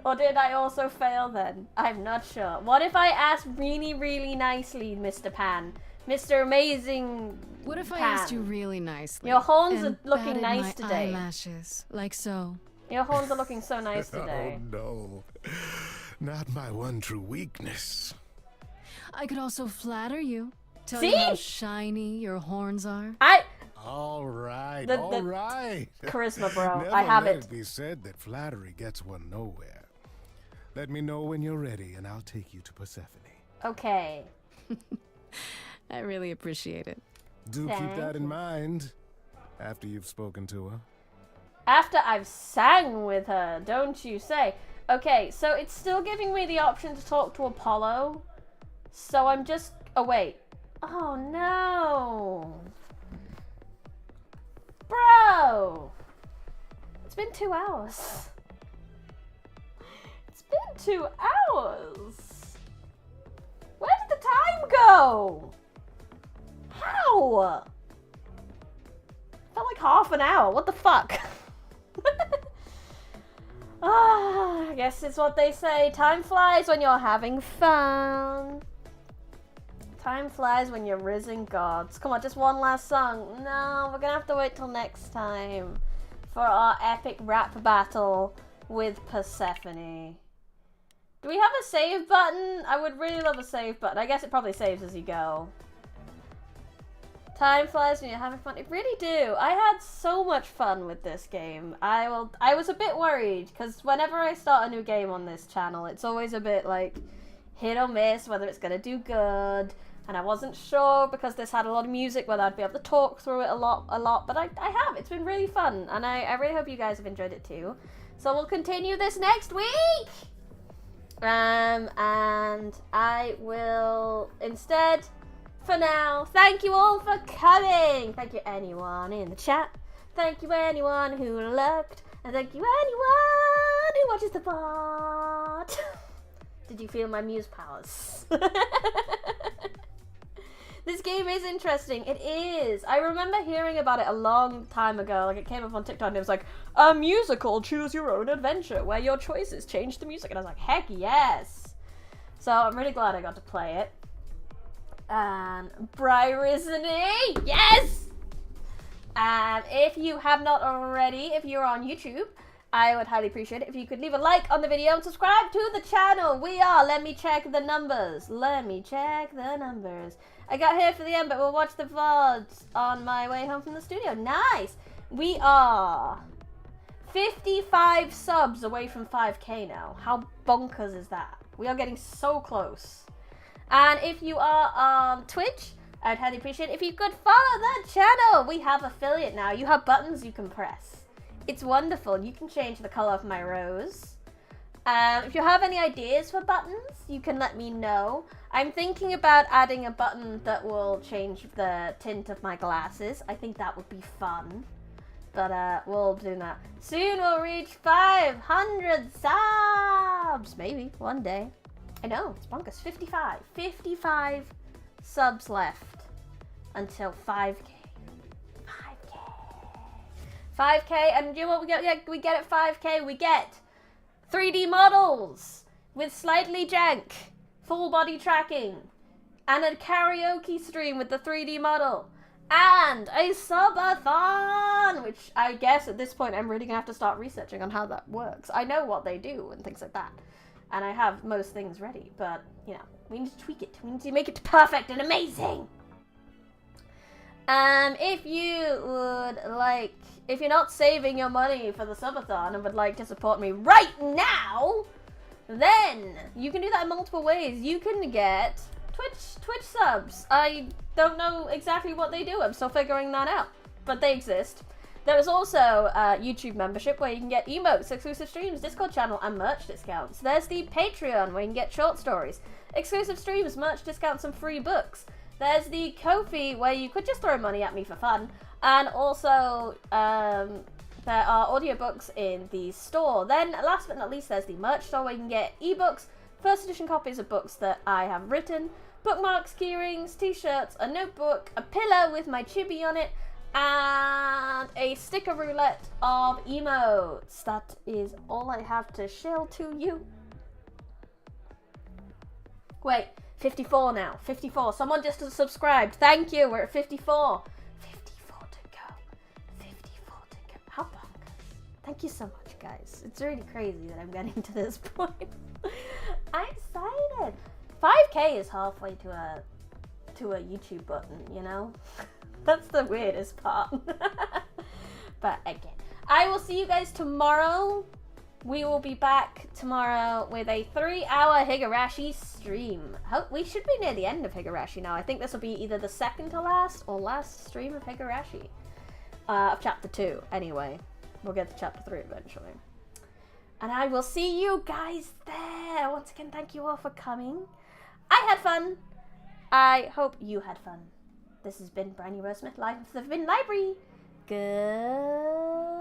Or did I also fail then? I'm not sure. What if I asked really, really nicely, Mr. Pan? Mr. Amazing What if I Pan? asked you really nicely? Your horns and are looking batted nice my today. Eyelashes, like so. Your horns are looking so nice today. Oh no. Not my one true weakness. I could also flatter you. Tell See? you how shiny your horns are. All right. Charisma, bro. Never I have let it. Be said that flattery gets one nowhere. Let me know when you're ready, and I'll take you to Persephone. Okay. I really appreciate it. Do keep that in mind after you've spoken to her. After I've sang with her, don't you say. Okay, so it's still giving me the option to talk to Apollo. So I'm just... Oh, wait. Oh, no. Bro. It's been 2 hours. It's been 2 hours. Where did the time go? How? Felt like half an hour. What the fuck? I guess it's what they say. Time flies when you're having fun. Time flies when you're risen gods. Come on, just one last song. No, we're gonna have to wait till next time for our epic rap battle with Persephone. Do we have a save button? I would really love a save button. I guess it probably saves as you go. Time flies when you're having fun. It really do. I had so much fun with this game. I was a bit worried because whenever I start a new game on this channel, it's always a bit like hit or miss whether it's gonna do good. And I wasn't sure because this had a lot of music whether I'd be able to talk through it a lot. But I have. It's been really fun, and I really hope you guys have enjoyed it too. So we'll continue this next week. And I will instead. For now, thank you all for coming. Thank you anyone in the chat. Thank you anyone who looked. And thank you anyone who watches the VOD. Did you feel my muse powers? This game is interesting. It is. I remember hearing about it a long time ago. Like, it came up on TikTok and it was like, a musical choose your own adventure where your choices change the music. And I was like, heck yes. So I'm really glad I got to play it. And Bryrisony, yes! And if you have not already, if you're on YouTube, I would highly appreciate it if you could leave a like on the video and subscribe to the channel. We are, let me check the numbers. I got here for the end, but we'll watch the VODs on my way home from the studio. Nice! We are 55 subs away from 5K now. How bonkers is that? We are getting so close. And if you are on Twitch, I'd highly appreciate it if you could follow the channel. We have affiliate now. You have buttons you can press. It's wonderful. You can change the color of my rose. If you have any ideas for buttons, you can let me know. I'm thinking about adding a button that will change the tint of my glasses. I think that would be fun. But we'll do that. Soon we'll reach 500 subs. Maybe one day. I know, it's bonkers. 55 subs left. until 5K. 5K, and you know what we get? We get at 5K, we get 3D models with slightly jank, full body tracking, and a karaoke stream with the 3D model, and a subathon, which I guess at this point I'm really gonna have to start researching on how that works. I know what they do and things like that, and I have most things ready, but you know, we need to tweak it. We need to make it perfect and amazing. If you would like, if you're not saving your money for the subathon and would like to support me right now, then you can do that in multiple ways. You can get Twitch subs. I don't know exactly what they do. I'm still figuring that out, but they exist. There is also YouTube membership where you can get emotes, exclusive streams, Discord channel, and merch discounts. There's the Patreon where you can get short stories, exclusive streams, merch discounts, and free books. There's the Kofi where you could just throw money at me for fun. And also, there are audiobooks in the store. Then, last but not least, there's the merch store where you can get ebooks, first edition copies of books that I have written, bookmarks, keyrings, t-shirts, a notebook, a pillow with my chibi on it, and a sticker roulette of emotes. That is all I have to shill to you. Wait, 54 now. 54. Someone just subscribed. Thank you. We're at 54. 54 to go. 54 to go. How bonkers. Thank you so much, guys. It's really crazy that I'm getting to this point. I'm excited. 5K is halfway to a YouTube button, you know? That's the weirdest part. But again, I will see you guys tomorrow. We will be back tomorrow with a 3-hour Higurashi stream. We should be near the end of Higurashi now. I think this will be either the second to last or last stream of Higurashi. Of chapter 2, anyway. We'll get to chapter 3 eventually. And I will see you guys there. Once again, thank you all for coming. I had fun. I hope you had fun. This has been Briny Rosesmith live from the Forbidden Library. Good.